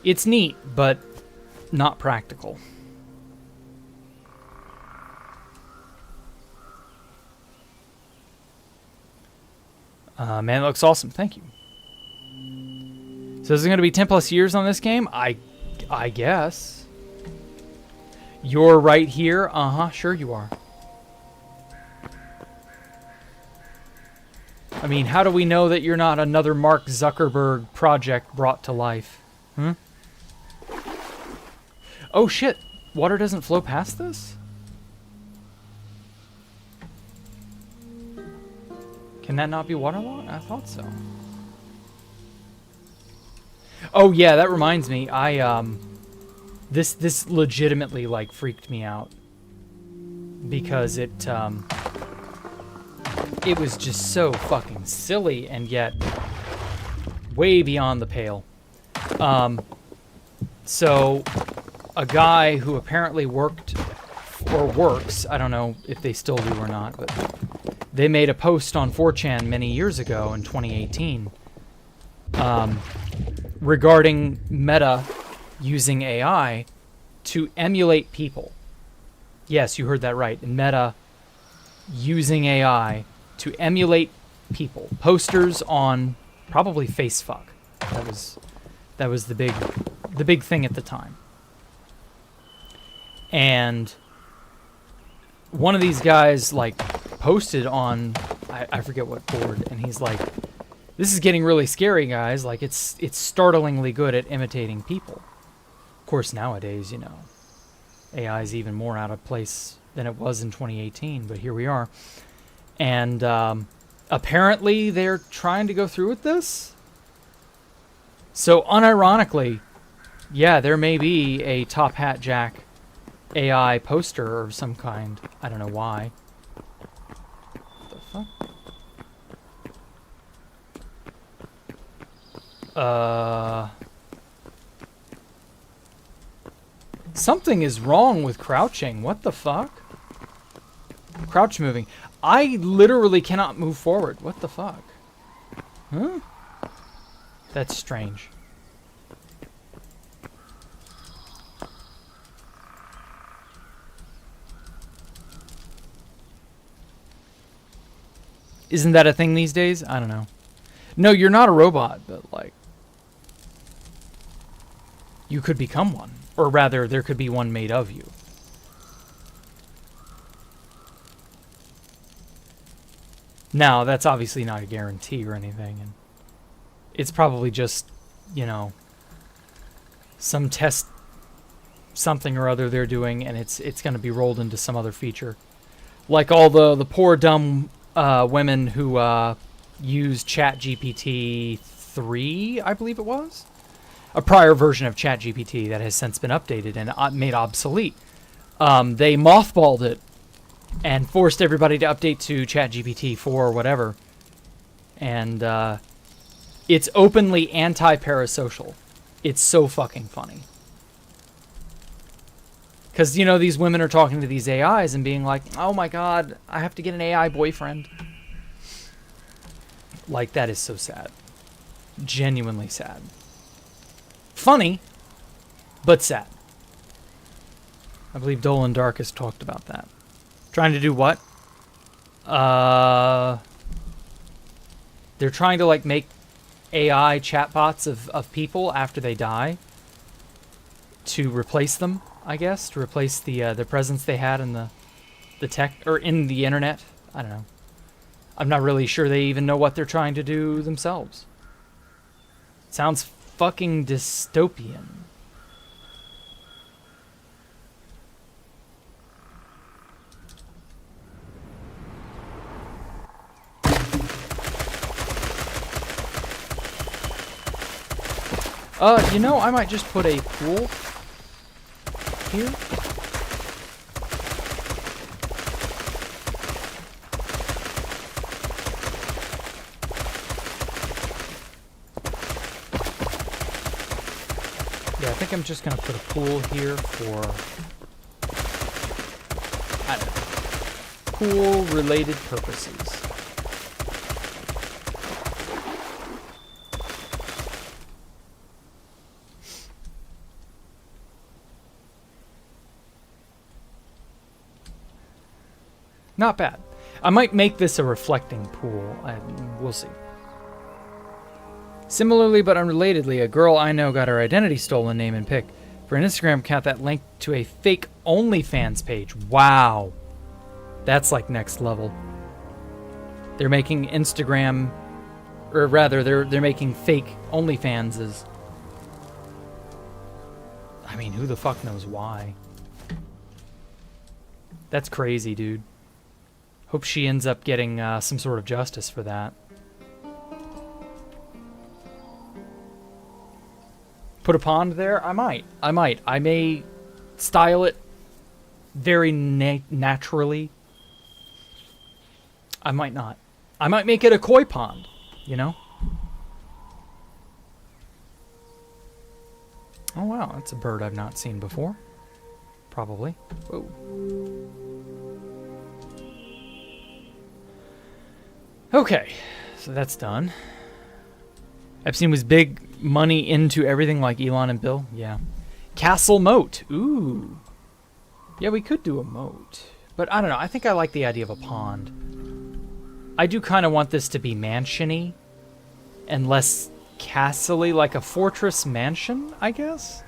Speaker 1: It's neat, but not practical. Man, it looks awesome. Thank you. So is it going to be 10 plus years on this game? I guess. You're right here? Uh-huh, sure you are. I mean, how do we know that you're not another Mark Zuckerberg project brought to life? Hmm? Oh, shit. Water doesn't flow past this? Can that not be waterlogged? I thought so. Oh, yeah, that reminds me. This legitimately, like, freaked me out. Because it was just so fucking silly and yet way beyond the pale. So a guy who apparently worked or works, I don't know if they still do or not, but they made a post on 4chan many years ago in 2018 regarding Meta using AI to emulate people. Yes, you heard that right. Meta using AI to emulate people. Posters on probably FaceFuck. That was the big thing at the time. And one of these guys like posted on I forget what board, and he's like, "This is getting really scary, guys. Like it's startlingly good at imitating people." Of course, nowadays, you know, AI is even more out of place than it was in 2018, but here we are. And apparently they're trying to go through with this. So unironically, yeah, there may be a Top Hat Jack AI poster of some kind. I don't know why. What the fuck? Something is wrong with crouching. What the fuck? Crouch moving. I literally cannot move forward. What the fuck? Huh? That's strange. Isn't that a thing these days? I don't know. No, you're not a robot, but like... you could become one. Or rather, there could be one made of you. Now, that's obviously not a guarantee or anything. And it's probably just, you know, some test something or other they're doing, and it's going to be rolled into some other feature. Like all the poor, dumb women who used ChatGPT 3, I believe it was. A prior version of ChatGPT that has since been updated and made obsolete. They mothballed it and forced everybody to update to ChatGPT 4 or whatever. And it's openly anti-parasocial. It's so fucking funny. Because, you know, these women are talking to these AIs and being like, oh my god, I have to get an AI boyfriend. Like, that is so sad. Genuinely sad. Funny, but sad. I believe Dolan Dark has talked about that. Trying to do what? They're trying to, like, make AI chatbots of people after they die to replace them. I guess, to replace the presence they had in the tech or in the internet. I don't know. I'm not really sure they even know what they're trying to do themselves. Sounds fucking dystopian. You know, I might just put a pool here. Yeah, I think I'm just gonna put a pool here for, I don't know, pool-related purposes. Not bad. I might make this a reflecting pool. We'll see. Similarly, but unrelatedly, a girl I know got her identity stolen, name and pic, for an Instagram account that linked to a fake OnlyFans page. Wow. That's like next level. They're making Instagram, or rather, they're making fake OnlyFanses. I mean, who the fuck knows why? That's crazy, dude. Hope she ends up getting some sort of justice for that. Put a pond there? I might. I may style it very naturally. I might not. I might make it a koi pond, you know? Oh, wow. That's a bird I've not seen before. Probably. Whoa. Okay, so that's done. Epstein was big money into everything like Elon and Bill. Yeah. Castle moat. Ooh. Yeah, we could do a moat. But I don't know. I think I like the idea of a pond. I do kind of want this to be mansion-y and less castle-y, like a fortress mansion, I guess?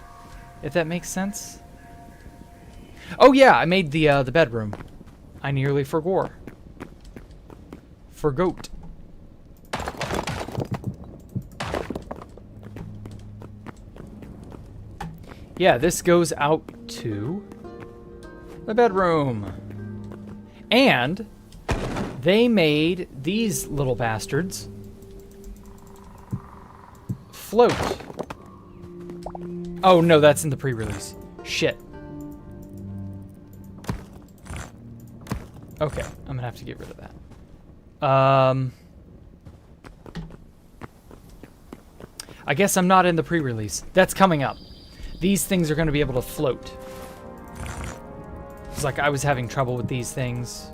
Speaker 1: If that makes sense. Oh yeah, I made the bedroom. I nearly forgot. Forgot. Yeah, this goes out to the bedroom. And they made these little bastards float. Oh no, that's in the pre-release. Shit. Okay, I'm gonna have to get rid of that. I guess I'm not in the pre-release. That's coming up. These things are going to be able to float. It's like I was having trouble with these things.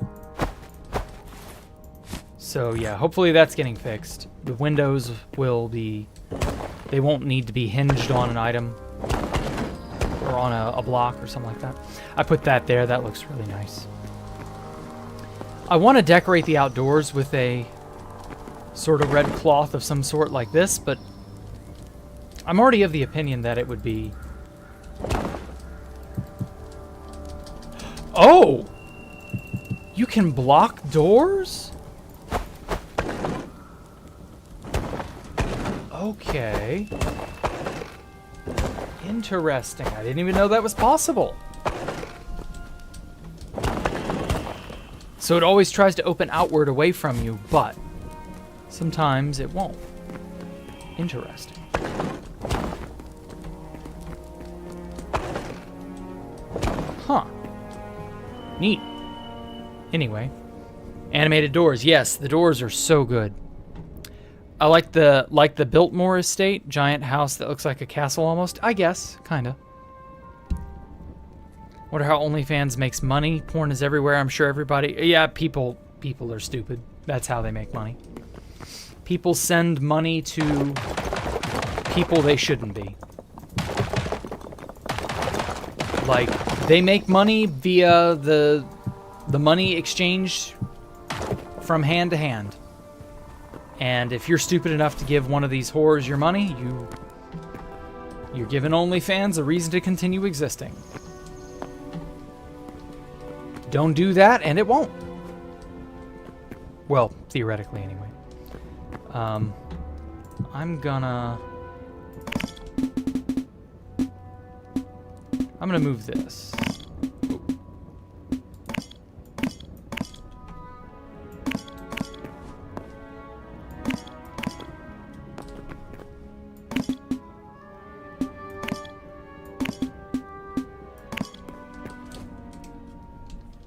Speaker 1: So yeah, hopefully that's getting fixed. The windows will be... They won't need to be hinged on an item. Or on a block or something like that. I put that there. That looks really nice. I want to decorate the outdoors with a sort of red cloth of some sort like this, but I'm already of the opinion that it would be... Oh! You can block doors? Okay. Interesting. I didn't even know that was possible. So it always tries to open outward away from you, but sometimes it won't. Interesting. Huh. Neat. Anyway. Animated doors. Yes, the doors are so good. I like the Biltmore estate. Giant house that looks like a castle almost. I guess. Kinda. Wonder how OnlyFans makes money. Porn is everywhere. I'm sure everybody... Yeah, people are stupid. That's how they make money. People send money to people they shouldn't be. Like, they make money via the money exchange from hand to hand. And if you're stupid enough to give one of these whores your money, you're giving OnlyFans a reason to continue existing. Don't do that, and it won't. Well, theoretically, anyway. I'm gonna move this. Ooh.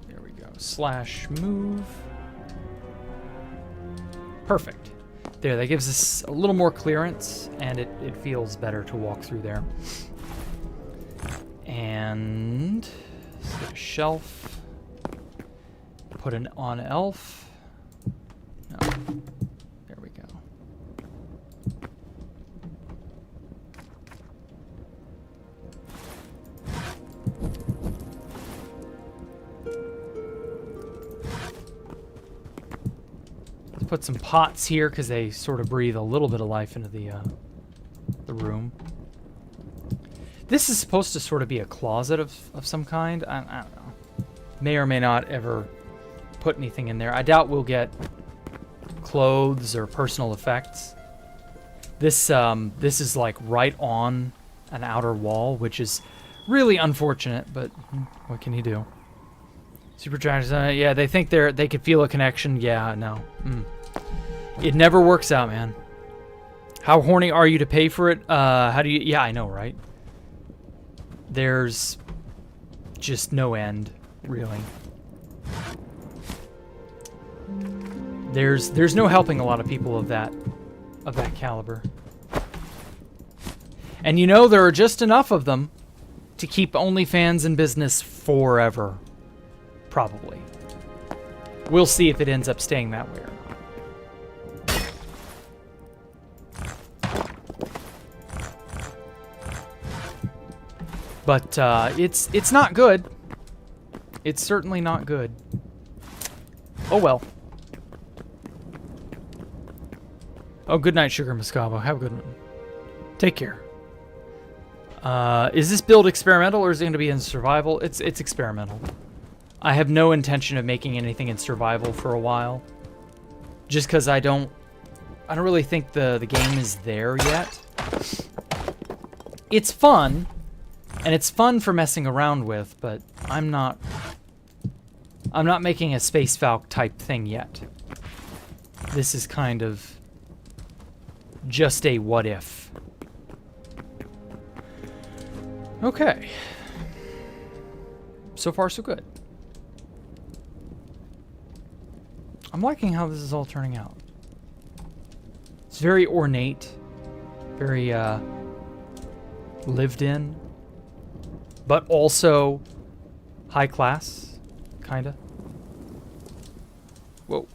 Speaker 1: There we go. Slash move. Perfect. There, that gives us a little more clearance, and it feels better to walk through there. And let's get a shelf. Put an on elf. No. There we go. Let's put some pots here because they sort of breathe a little bit of life into the room. This is supposed to sort of be a closet of some kind. I don't know. May or may not ever put anything in there. I doubt we'll get clothes or personal effects. This is like right on an outer wall, which is really unfortunate, but what can you do? Superchargers, yeah, they think they could feel a connection. Yeah, no. It never works out, man. How horny are you to pay for it? How do you... Yeah, I know, right? There's just no end, really. There's no helping a lot of people of that caliber. And you know, there are just enough of them to keep OnlyFans in business forever. Probably. We'll see if it ends up staying that way or not. But it's not good. It's certainly not good. Oh well. Oh, good night, Sugar Moscavo. Have a good one. Take care. Is this build experimental or is it going to be in survival? It's experimental. I have no intention of making anything in survival for a while. Just because I don't really think the game is there yet. It's fun. And it's fun for messing around with, but I'm not making a Space Falc type thing yet. This is kind of just a what if. Okay. So far, so good. I'm liking how this is all turning out. It's very ornate, very lived in. But also high class, kinda. Whoa.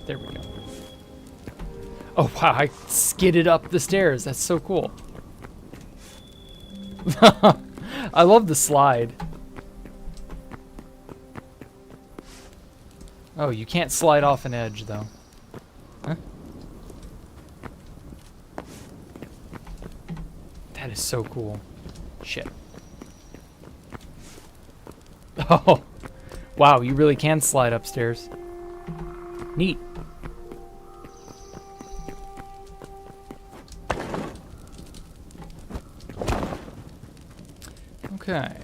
Speaker 1: There we go. Oh wow, I skidded up the stairs. That's so cool. I love the slide. Oh, you can't slide off an edge though. Huh? That is so cool. Shit. Oh, wow, you really can slide upstairs. Neat. Okay.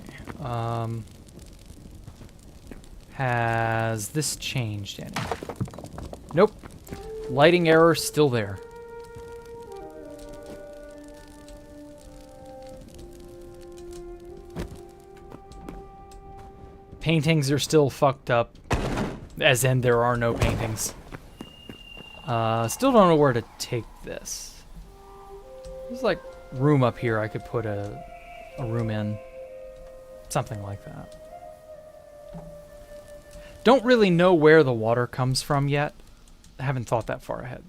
Speaker 1: Has this changed any? Nope. Lighting error still there. Paintings are still fucked up, as in there are no paintings. Still don't know where to take this. There's like room up here I could put a room in. Something like that. Don't really know where the water comes from yet. I haven't thought that far ahead.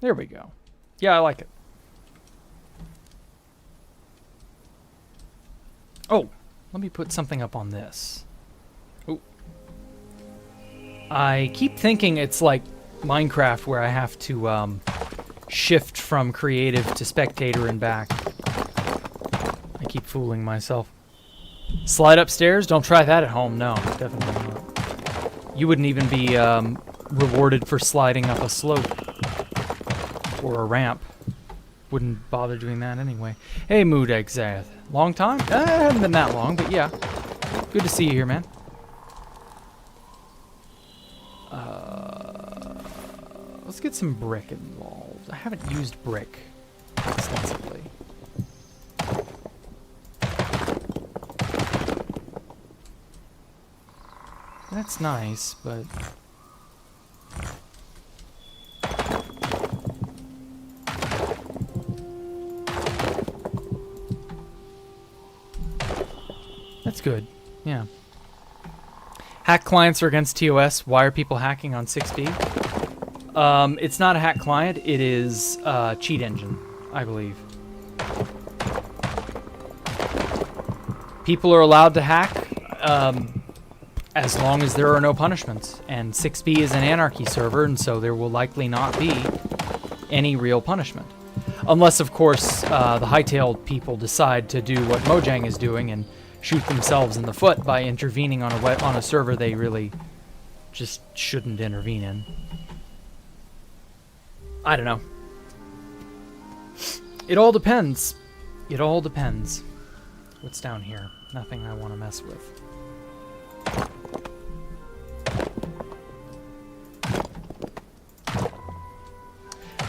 Speaker 1: There we go. Yeah, I like it. Oh, let me put something up on this. I keep thinking it's like Minecraft where I have to shift from creative to spectator and back. I keep fooling myself. Slide upstairs? Don't try that at home. No, definitely not. You wouldn't even be rewarded for sliding up a slope or a ramp. Wouldn't bother doing that anyway. Hey, Mood Exath. Long time? It hasn't been that long, but yeah. Good to see you here, man. Let's get some brick involved. I haven't used brick extensively. That's nice, but... That's good, yeah. Hack clients are against TOS. Why are people hacking on 6B? It's not a hack client, it is a cheat engine, I believe. People are allowed to hack as long as there are no punishments. And 6B is an anarchy server, and so there will likely not be any real punishment. Unless, of course, the hightailed people decide to do what Mojang is doing and shoot themselves in the foot by intervening on a server they really just shouldn't intervene in. I don't know. It all depends. It all depends. What's down here? Nothing I want to mess with.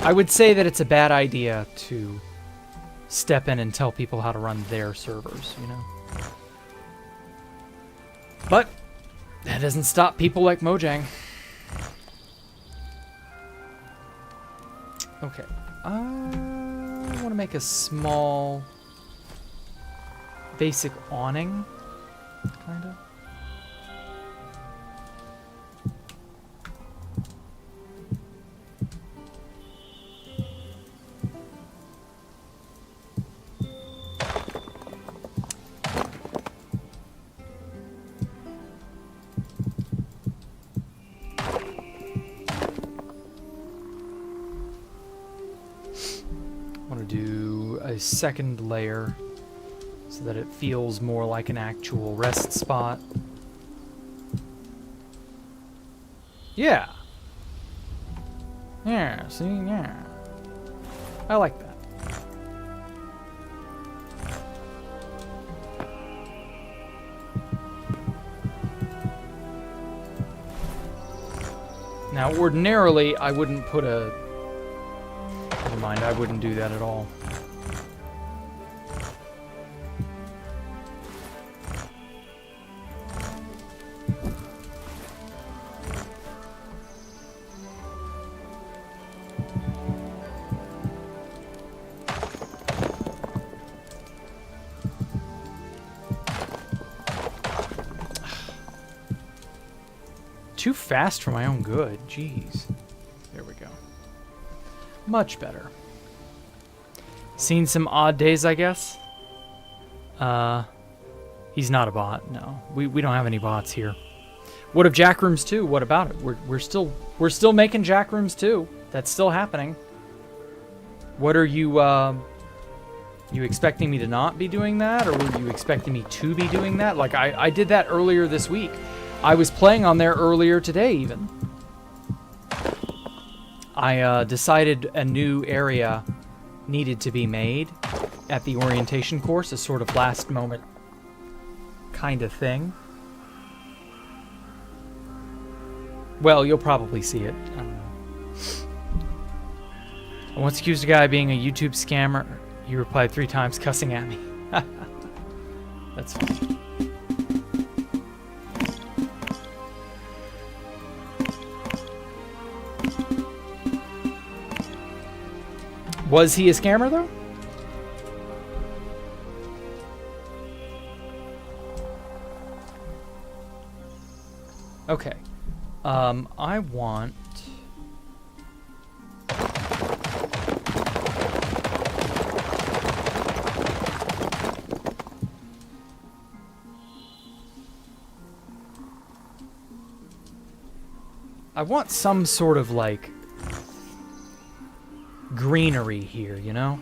Speaker 1: I would say that it's a bad idea to step in and tell people how to run their servers, you know? But that doesn't stop people like Mojang. Okay. I want to make a small basic awning, kind of. Second layer so that it feels more like an actual rest spot. Yeah. Yeah, see, yeah. I like that. Now, ordinarily, I wouldn't put a... Never mind, I wouldn't do that at all. Too fast for my own good. Jeez. There we go. Much better. Seen some odd days, I guess. He's not a bot. No, we don't have any bots here. What of Jack Rooms 2? What about it? We're still making Jack Rooms 2. That's still happening. What are you you expecting me to not be doing that, or were you expecting me to be doing that? Like I did that earlier this week. I was playing on there earlier today, even. I decided a new area needed to be made at the orientation course, a sort of last moment kind of thing. Well, you'll probably see it. I don't know. I once accused a guy of being a YouTube scammer. He replied 3 times, cussing at me. That's funny. Was he a scammer, though? Okay. I want... I want some sort of, like, greenery here, you know?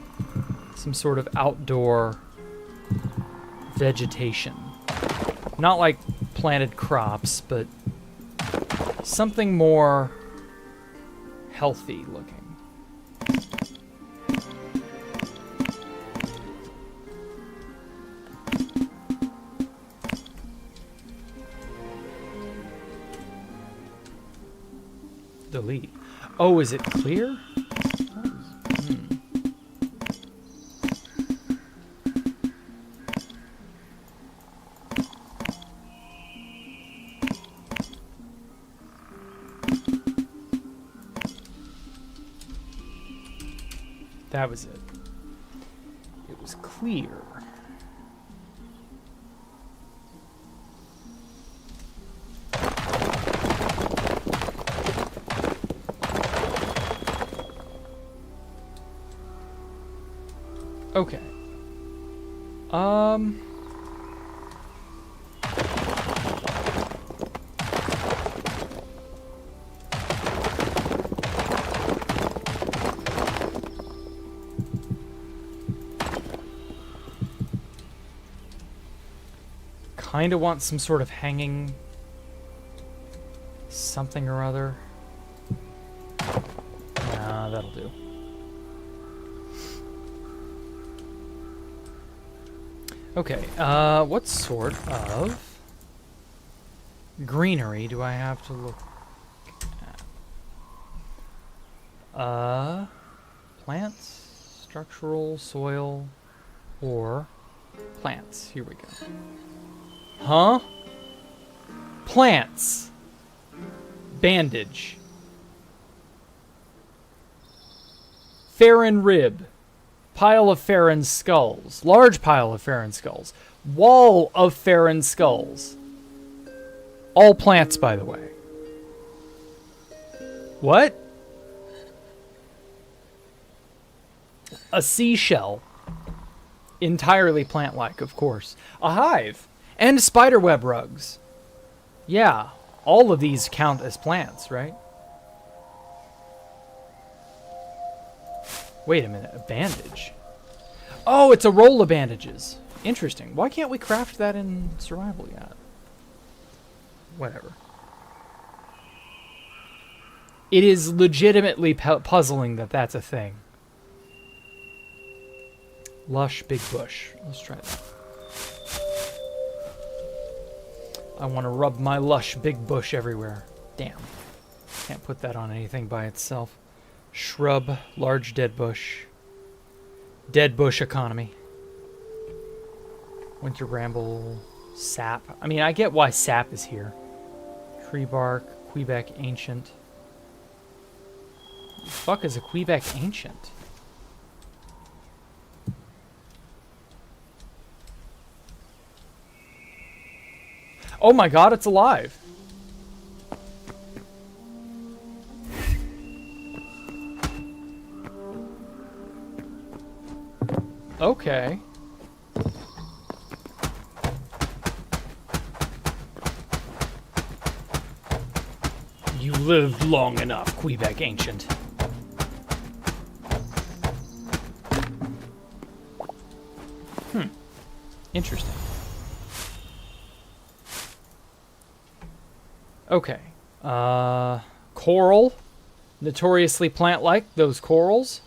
Speaker 1: Some sort of outdoor vegetation. Not like planted crops, but something more healthy looking. Delete. Oh, is it clear? That was it. It was clear. Okay. Kind of want some sort of hanging something or other. Nah, that'll do. Okay, what sort of greenery do I have to look at? Plants, structural, soil, or plants. Here we go. Huh? Plants. Bandage. Farron rib. Pile of Farron skulls. Large pile of Farron skulls. Wall of Farron skulls. All plants, by the way. What? A seashell. Entirely plant-like, of course. A hive. And spiderweb rugs. Yeah, all of these count as plants, right? Wait a minute, a bandage. Oh, it's a roll of bandages. Interesting. Why can't we craft that in survival yet? Whatever. It is legitimately puzzling that that's a thing. Lush big bush. Let's try that. I want to rub my lush big bush everywhere. Damn. Can't put that on anything by itself. Shrub, large dead bush. Dead bush economy. Winter bramble, sap. I mean, I get why sap is here. Tree bark, Quebec ancient. What the fuck is a Quebec ancient? Oh my god, it's alive. Okay. You lived long enough, Quebec ancient. Interesting. Okay. Coral. Notoriously plant-like, those corals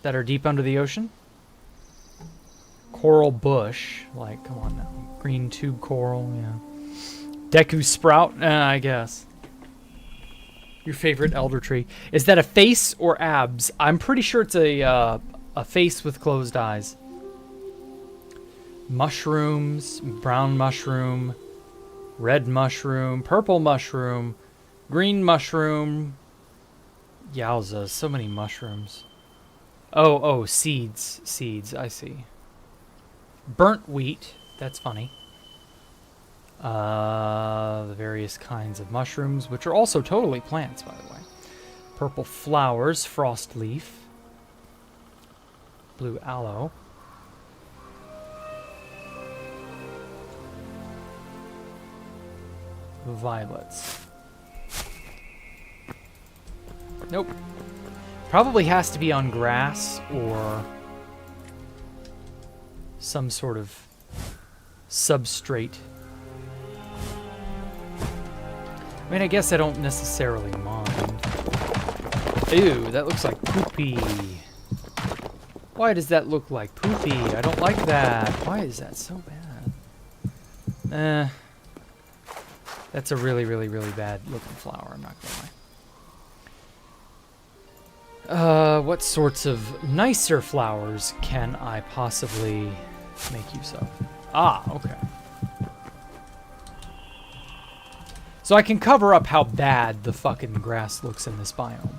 Speaker 1: that are deep under the ocean. Coral bush. Like, come on now. Green tube coral, yeah. Deku sprout, I guess. Your favorite elder tree. Is that a face or abs? I'm pretty sure it's a face with closed eyes. Mushrooms, brown mushroom, red mushroom, purple mushroom, green mushroom. Yowza, so many mushrooms. Oh, seeds. Seeds, I see. Burnt wheat, that's funny. The various kinds of mushrooms, which are also totally plants, by the way. Purple flowers, frost leaf. Blue aloe. Violets. Nope. Probably has to be on grass or some sort of substrate. I mean, I guess I don't necessarily mind. Ew, that looks like poopy. Why does that look like poopy? I don't like that. Why is that so bad? That's a really, really, really bad looking flower, I'm not gonna lie. What sorts of nicer flowers can I possibly make use of? Ah, okay. So I can cover up how bad the fucking grass looks in this biome.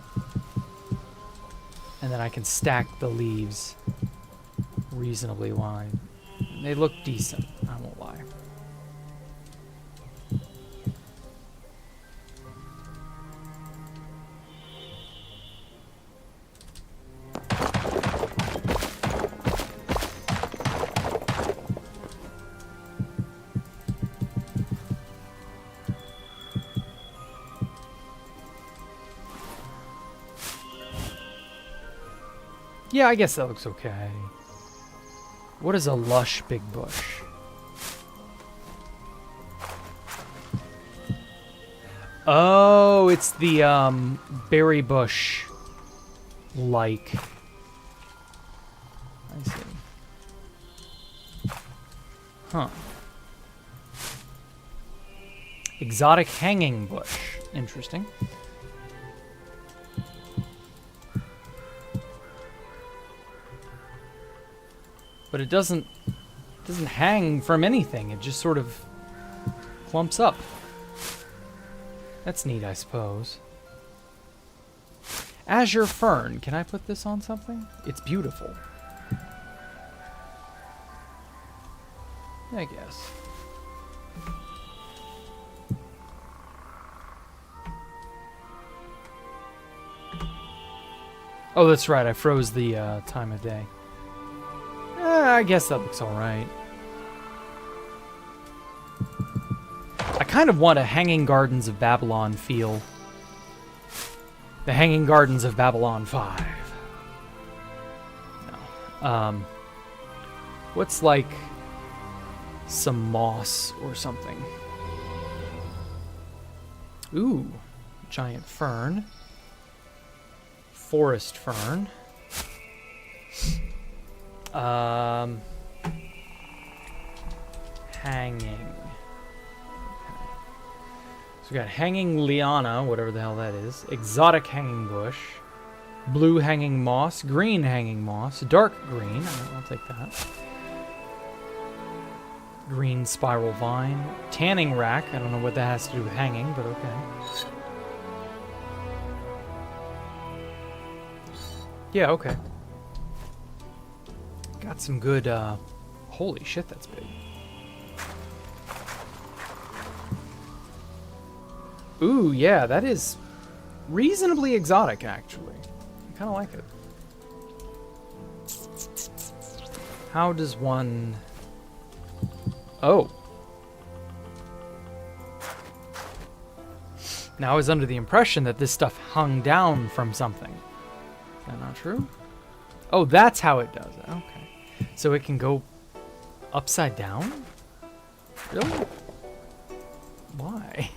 Speaker 1: And then I can stack the leaves reasonably wide. They look decent, I won't lie. Yeah, I guess that looks okay. What is a lush big bush? Oh, it's the berry bush like. I see. Huh. Exotic hanging bush. Interesting. But it doesn't hang from anything. It just sort of clumps up. That's neat, I suppose. Azure fern. Can I put this on something? It's beautiful. I guess. Oh, that's right. I froze the time of day. I guess that looks alright. I kind of want a Hanging Gardens of Babylon feel. The Hanging Gardens of Babylon 5. No. What's like some moss or something? Ooh, giant fern. Forest fern. Hanging. Okay. So we got hanging liana, whatever the hell that is. Exotic hanging bush. Blue hanging moss. Green hanging moss. Dark green. I'll take that. Green spiral vine. Tanning rack. I don't know what that has to do with hanging, but okay. Yeah, okay. Got some good, holy shit, that's big. Ooh, yeah, that is reasonably exotic, actually. I kind of like it. How does one... Oh. Now, I was under the impression that this stuff hung down from something. Is that not true? Oh, that's how it does it. Okay. So it can go upside down? Really? Why?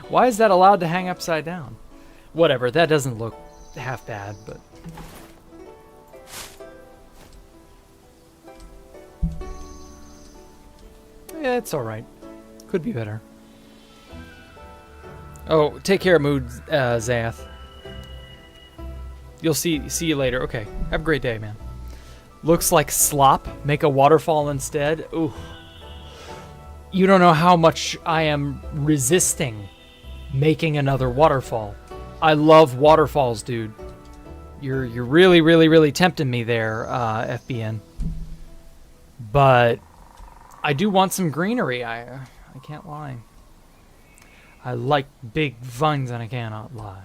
Speaker 1: Why is that allowed to hang upside down? Whatever, that doesn't look half bad, but... Yeah, it's alright. Could be better. Oh, take care, Mood, Zath. You'll see you later. Okay, have a great day, man. Looks like slop. Make a waterfall instead. Ooh. You don't know how much I am resisting making another waterfall. I love waterfalls, dude. You're really, really, really tempting me there, FBN. But I do want some greenery. I can't lie. I like big vines and I cannot lie.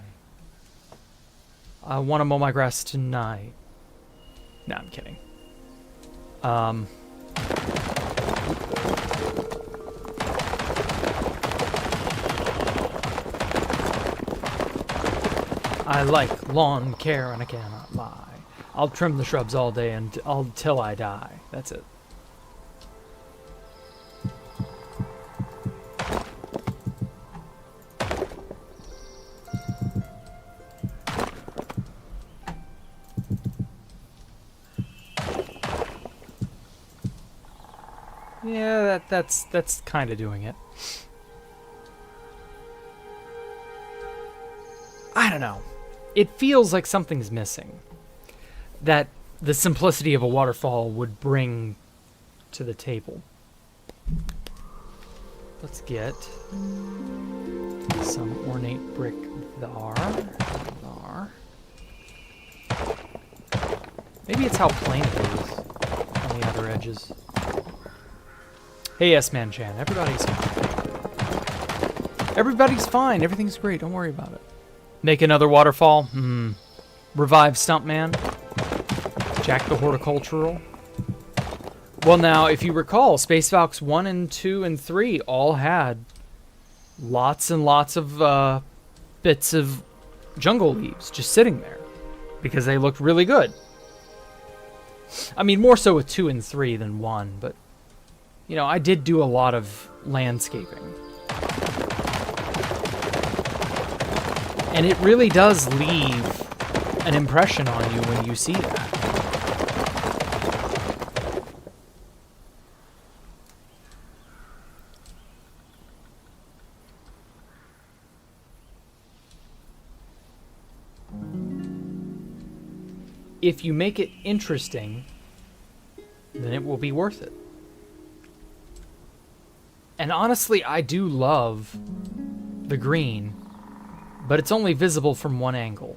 Speaker 1: I want to mow my grass tonight. No, I'm kidding. I like lawn care and I cannot lie. I'll trim the shrubs all day until I die. That's it. Yeah, that's kind of doing it. I don't know. It feels like something's missing. That the simplicity of a waterfall would bring to the table. Let's get some ornate brick there. Maybe it's how plain it is on the other edges. Hey, S-Man Chan, everybody's fine. Everybody's fine. Everything's great. Don't worry about it. Make another waterfall. Revive Stumpman. Jack the Horticultural. Well, now, if you recall, Space Valks 1 and 2 and 3 all had lots and lots of bits of jungle leaves just sitting there because they looked really good. I mean, more so with 2 and 3 than 1, but, you know, I did do a lot of landscaping. And it really does leave an impression on you when you see that. If you make it interesting, then it will be worth it. And honestly, I do love the green, but it's only visible from one angle.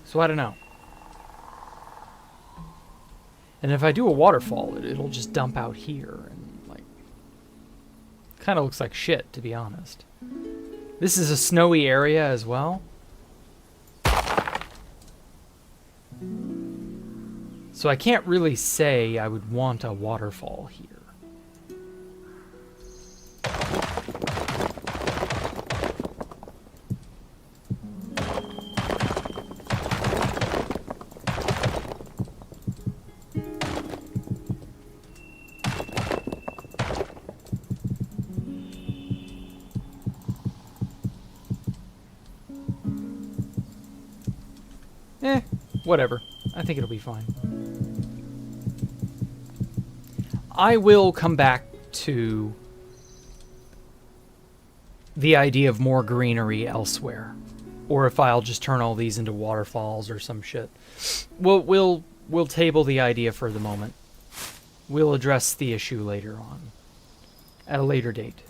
Speaker 1: So I don't know. And if I do a waterfall, it'll just dump out here and like kind of looks like shit, to be honest. This is a snowy area as well. So I can't really say I would want a waterfall here. Whatever. I think it'll be fine. I will come back to the idea of more greenery elsewhere, or if I'll just turn all these into waterfalls or some shit. We'll table the idea for the moment. We'll address the issue later on, at a later date.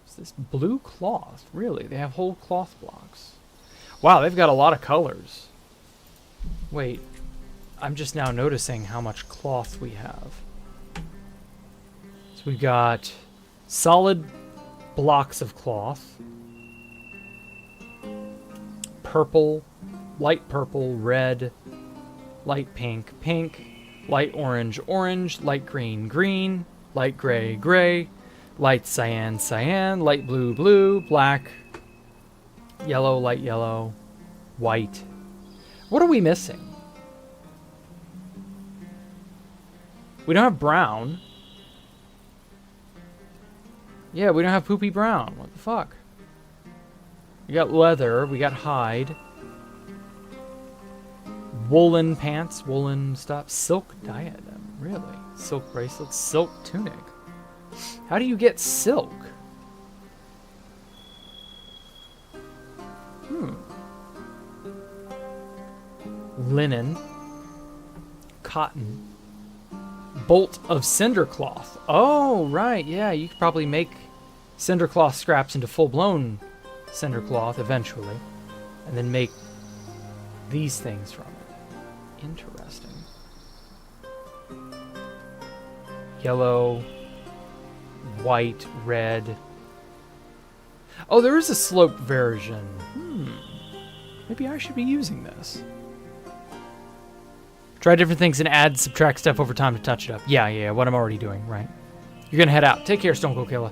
Speaker 1: What's this blue cloth? Really? They have whole cloth blocks. Wow, they've got a lot of colors. Wait, I'm just now noticing how much cloth we have. So we've got solid blocks of cloth. Purple, light purple, red, light pink, pink, light orange, orange, light green, green, light gray, gray, light cyan, cyan, light blue, blue, black, yellow, light yellow, white. What are we missing? We don't have brown. Yeah, we don't have poopy brown. What the fuck? We got leather. We got hide. Woolen pants. Woolen stuff. Silk diadem. Really? Silk bracelet. Silk tunic. How do you get silk? Linen. Cotton. Bolt of cinder cloth. Oh, right. Yeah, you could probably make cinder cloth scraps into full-blown cinder cloth eventually. And then make these things from it. Interesting. Yellow. White. Red. Oh, there is a sloped version. Maybe I should be using this. Try different things and add, subtract stuff over time to touch it up. Yeah, what I'm already doing, right. You're gonna head out. Take care, Stone Cold Killer.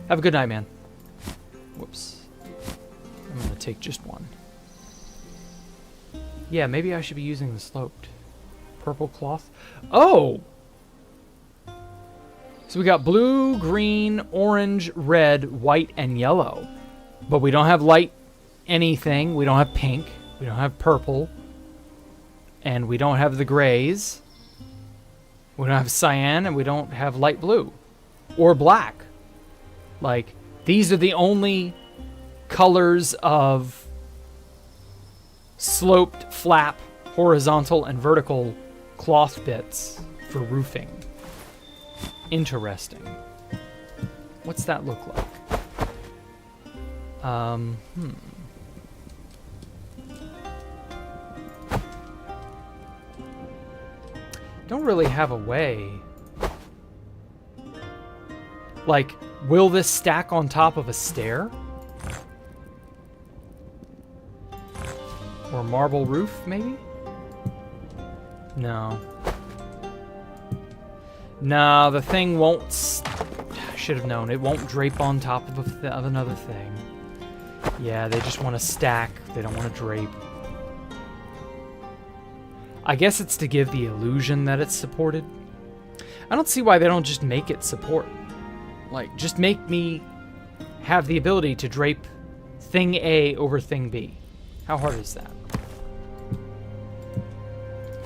Speaker 1: Have a good night, man. Whoops. I'm going to take just one. Yeah, maybe I should be using the sloped. Purple cloth. Oh! So we got blue, green, orange, red, white, and yellow. But we don't have light anything. We don't have pink. We don't have purple. And we don't have the grays. We don't have cyan, and we don't have light blue. Or black. Like, these are the only colors of sloped, flap, horizontal, and vertical cloth bits for roofing. Interesting. What's that look like? Don't really have a way. Like, will this stack on top of a stair? Or marble roof, maybe? No. No, the thing won't... I should have known. It won't drape on top of another thing. Yeah, they just want to stack. They don't want to drape. I guess it's to give the illusion that it's supported. I don't see why they don't just make it support. Like, just make me have the ability to drape thing A over thing B. How hard is that?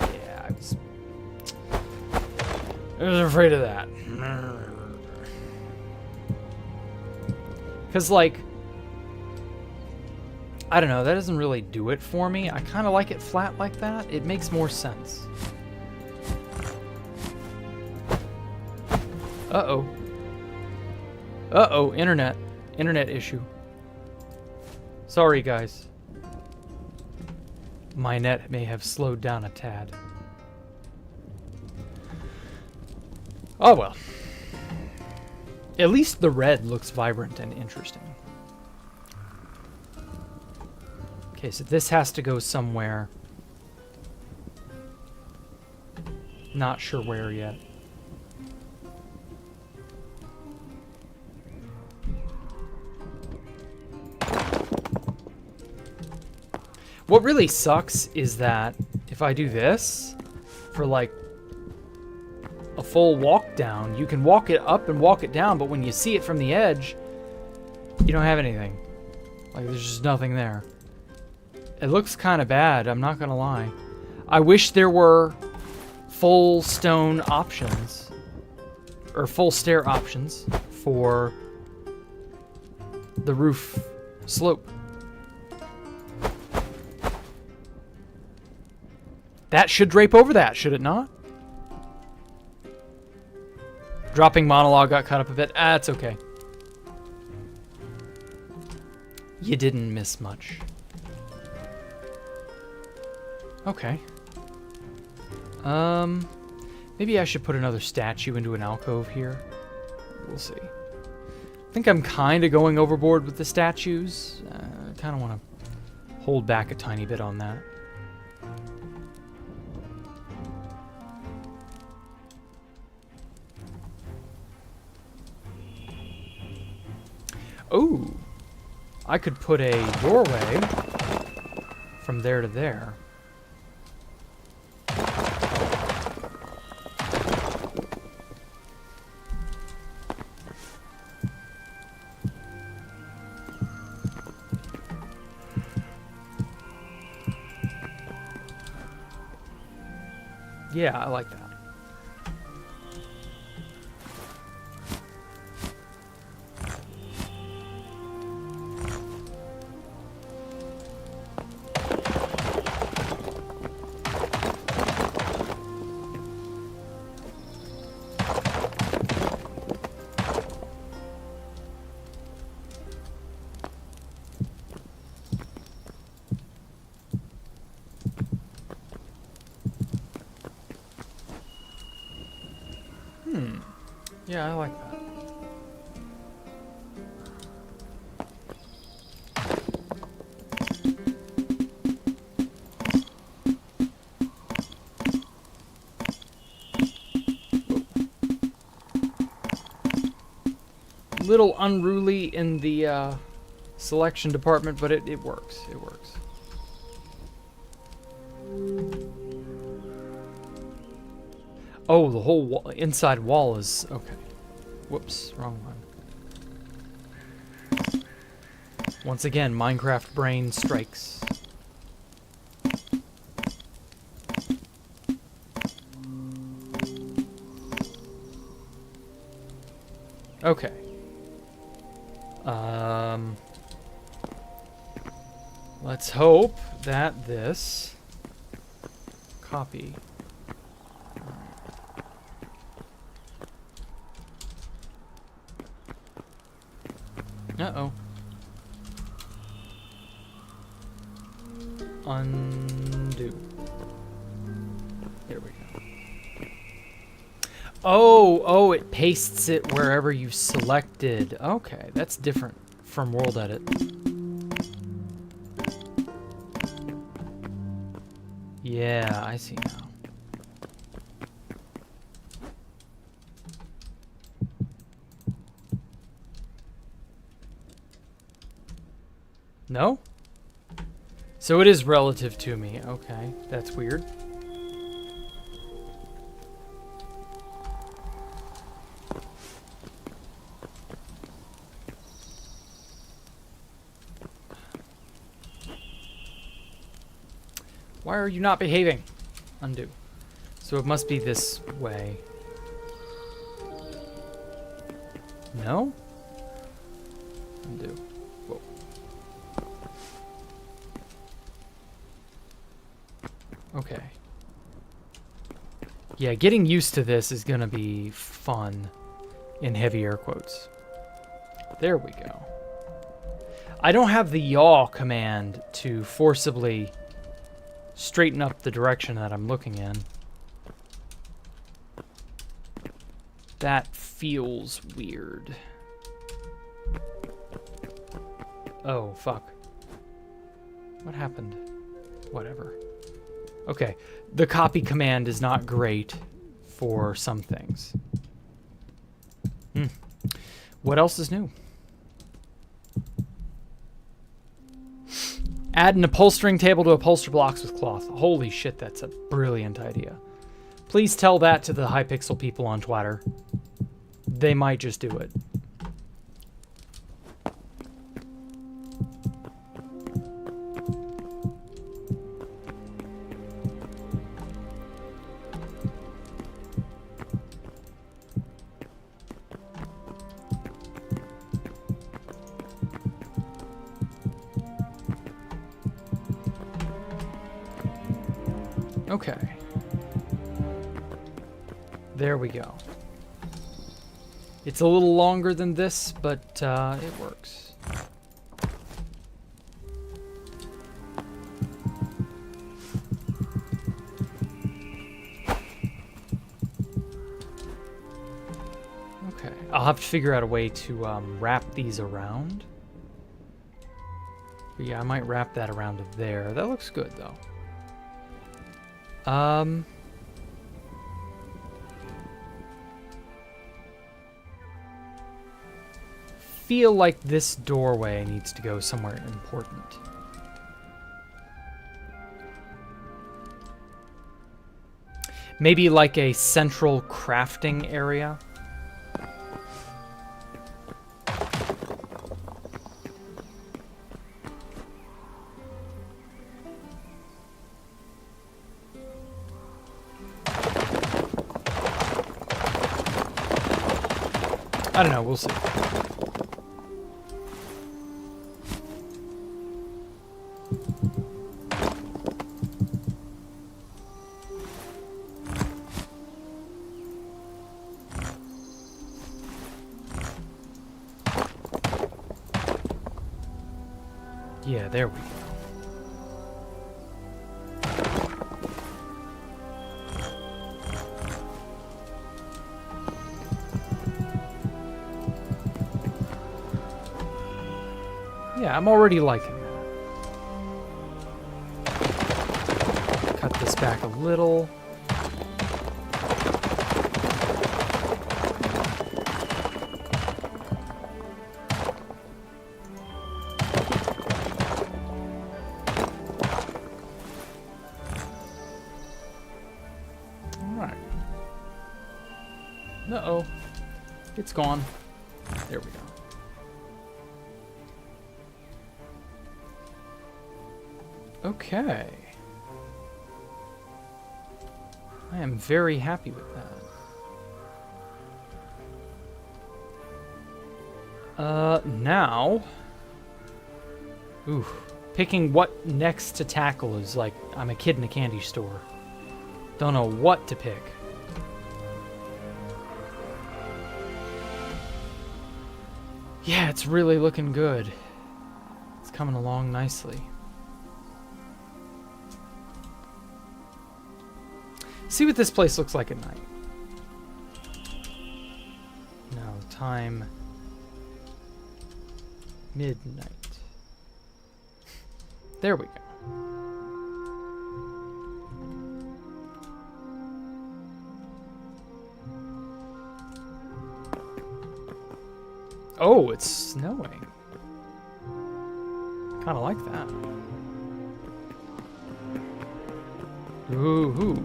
Speaker 1: Yeah, I was afraid of that. Because, like, I don't know, that doesn't really do it for me. I kind of like it flat like that. It makes more sense. Uh-oh. Uh-oh, internet. Internet issue. Sorry, guys. My net may have slowed down a tad. Oh well. At least the red looks vibrant and interesting. Okay, so this has to go somewhere. Not sure where yet. What really sucks is that if I do this for like a full walk down, you can walk it up and walk it down, but when you see it from the edge, you don't have anything. Like, there's just nothing there. It looks kind of bad, I'm not gonna lie. I wish there were full stone options, or full stair options for the roof slope. That should drape over that, should it not? Dropping monologue got cut up a bit. Ah, it's okay. You didn't miss much. Okay. Maybe I should put another statue into an alcove here. We'll see. I think I'm kind of going overboard with the statues. I kind of want to hold back a tiny bit on that. Oh, I could put a doorway from there to there. Yeah, I like that. Yeah, I like that. Little unruly in the selection department, but it works. It works. Oh, the whole inside wall is... Okay. Whoops, wrong one. Once again, Minecraft brain strikes. Okay. Let's hope that this copy... Uh-oh. Undo. There we go. Oh, it pastes it wherever you selected. Okay, that's different from World Edit. Yeah, I see now. No? So it is relative to me. Okay, that's weird. Why are you not behaving? Undo. So it must be this way. No? Undo. Whoa. Okay. Yeah, getting used to this is gonna be fun, in heavy air quotes. There we go. I don't have the yaw command to forcibly straighten up the direction that I'm looking in. That feels weird. Oh, fuck. What happened? Whatever. Okay, the copy command is not great for some things. What else is new? Add an upholstering table to upholster blocks with cloth. Holy shit, that's a brilliant idea. Please tell that to the Hypixel people on Twitter. They might just do it. Okay. There we go. It's a little longer than this, but it works. Okay. I'll have to figure out a way to wrap these around. But yeah, I might wrap that around to there. That looks good, though. Feel like this doorway needs to go somewhere important. Maybe like a central crafting area. I don't know, we'll see. Yeah, there we go. Yeah, I'm already liking that. Cut this back a little. It's gone. There we go. Okay. I am very happy with that. Now... Ooh. Picking what next to tackle is like I'm a kid in a candy store. Don't know what to pick. Yeah, it's really looking good. It's coming along nicely. See what this place looks like at night. No, time... midnight. There we go. Oh, it's snowing. Kind of like that. Ooh.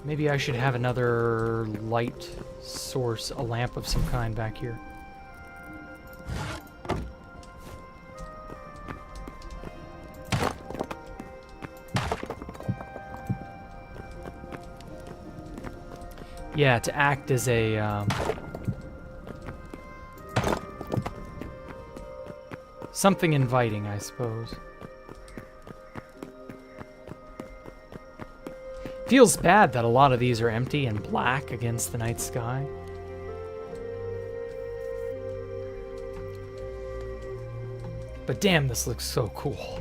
Speaker 1: Maybe I should have another light source, a lamp of some kind back here. Yeah, to act as a something inviting, I suppose. Feels bad that a lot of these are empty and black against the night sky. But damn, this looks so cool.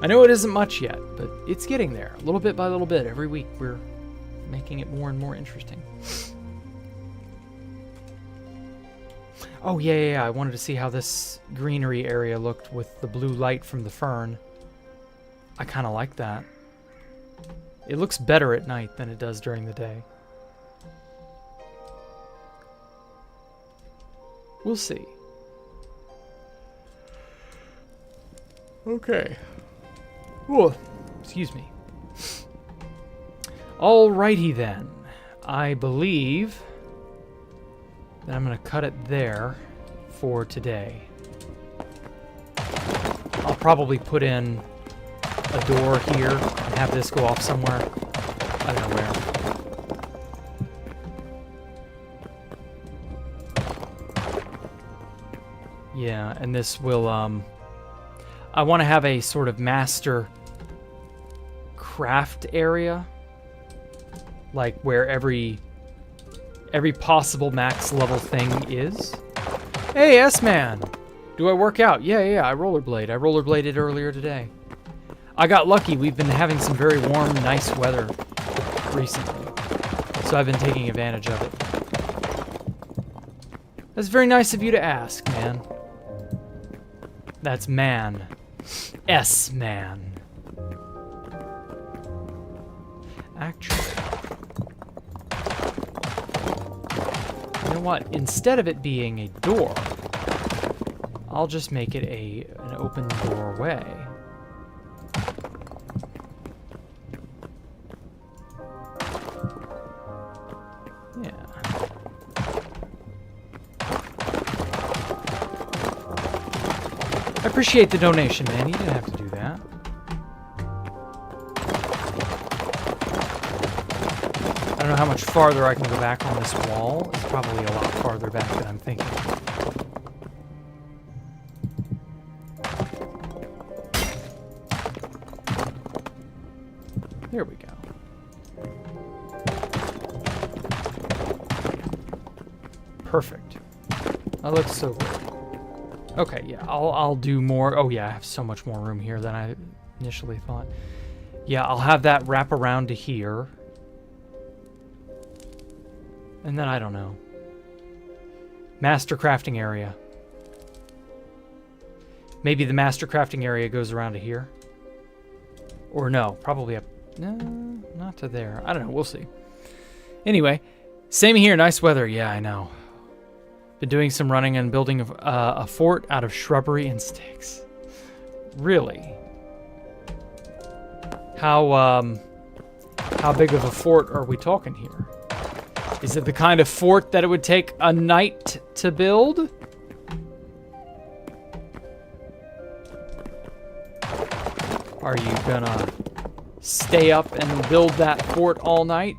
Speaker 1: I know it isn't much yet, but it's getting there. A little bit by little bit. Every week we're making it more and more interesting. Oh, yeah. I wanted to see how this greenery area looked with the blue light from the fern. I kind of like that. It looks better at night than it does during the day. We'll see. Okay. Whoa. Excuse me. Alrighty then. I believe that I'm going to cut it there for today. I'll probably put in a door here and have this go off somewhere. I don't know where. Yeah, and this will, I want to have a sort of master craft area. Like where every possible max level thing is. Hey, S-Man! Do I work out? Yeah, I rollerblade. I rollerbladed earlier today. I got lucky. We've been having some very warm, nice weather recently. So I've been taking advantage of it. That's very nice of you to ask, man. That's man. S-Man. Actually... you know what? Instead of it being a door, I'll just make it an open doorway. Yeah. I appreciate the donation, man. You didn't have to do that. I don't know how much farther I can go back on this wall. It's probably a lot farther back than I'm thinking. There we go. Perfect. That looks so good. Okay, yeah, I'll do more. Oh yeah, I have so much more room here than I initially thought. Yeah, I'll have that wrap around to here. And then, I don't know. Master crafting area. Maybe the master crafting area goes around to here. Or no, probably up... no, not to there. I don't know, we'll see. Anyway, same here, nice weather. Yeah, I know. Been doing some running and building a fort out of shrubbery and sticks. Really? How How big of a fort are we talking here? Is it the kind of fort that it would take a night to build? Are you gonna stay up and build that fort all night?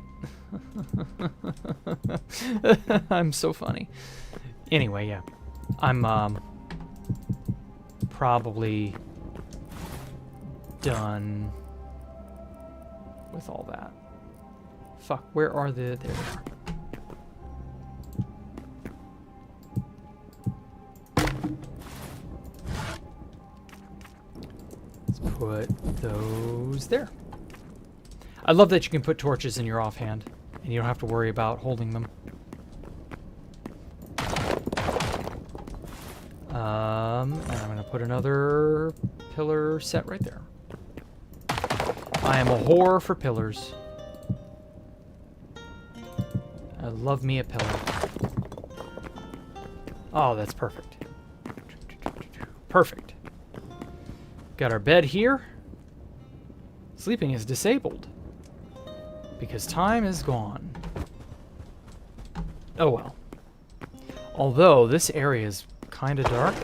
Speaker 1: I'm so funny. Anyway, yeah. I'm probably done with all that. Fuck, where are the... There they are. Let's put those there. I love that you can put torches in your offhand, and you don't have to worry about holding them. And I'm gonna put another pillar set right there. I am a whore for pillars. I love me a pillar. Oh, that's perfect. Perfect. Got our bed here. Sleeping is disabled because time is gone. Oh well. Although this area is kind of dark.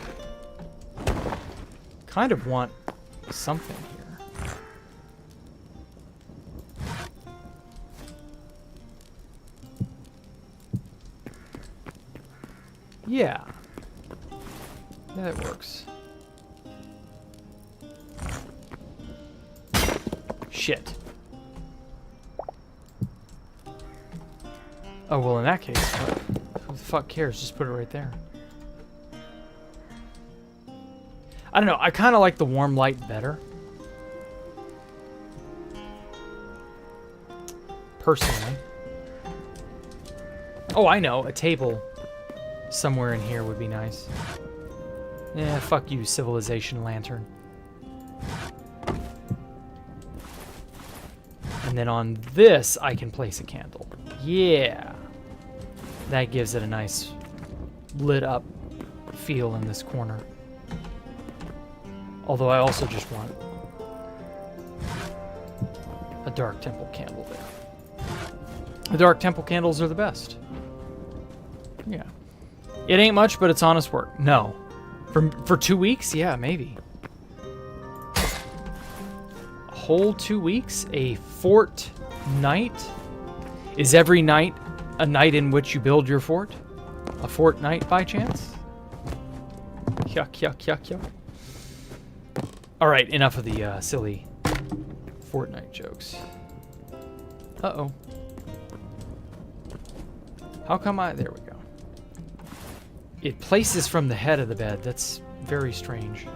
Speaker 1: Kind of want something here. Yeah. That works. Shit. Oh, well, in that case, who the fuck cares? Just put it right there. I don't know. I kind of like the warm light better. Personally. Oh, I know. A table somewhere in here would be nice. Yeah, fuck you, civilization lantern. And then on this, I can place a candle. Yeah. That gives it a nice lit up feel in this corner. Although I also just want a dark temple candle there. The dark temple candles are the best. Yeah. It ain't much, but it's honest work. No. For 2 weeks? Yeah, maybe. A whole 2 weeks? A fortnight? Is every night a night in which you build your fort? A fortnight by chance? Yuck, yuck, yuck, yuck. Alright, enough of the silly Fortnite jokes. Uh-oh. How come I... There we go. It places from the head of the bed. That's very strange.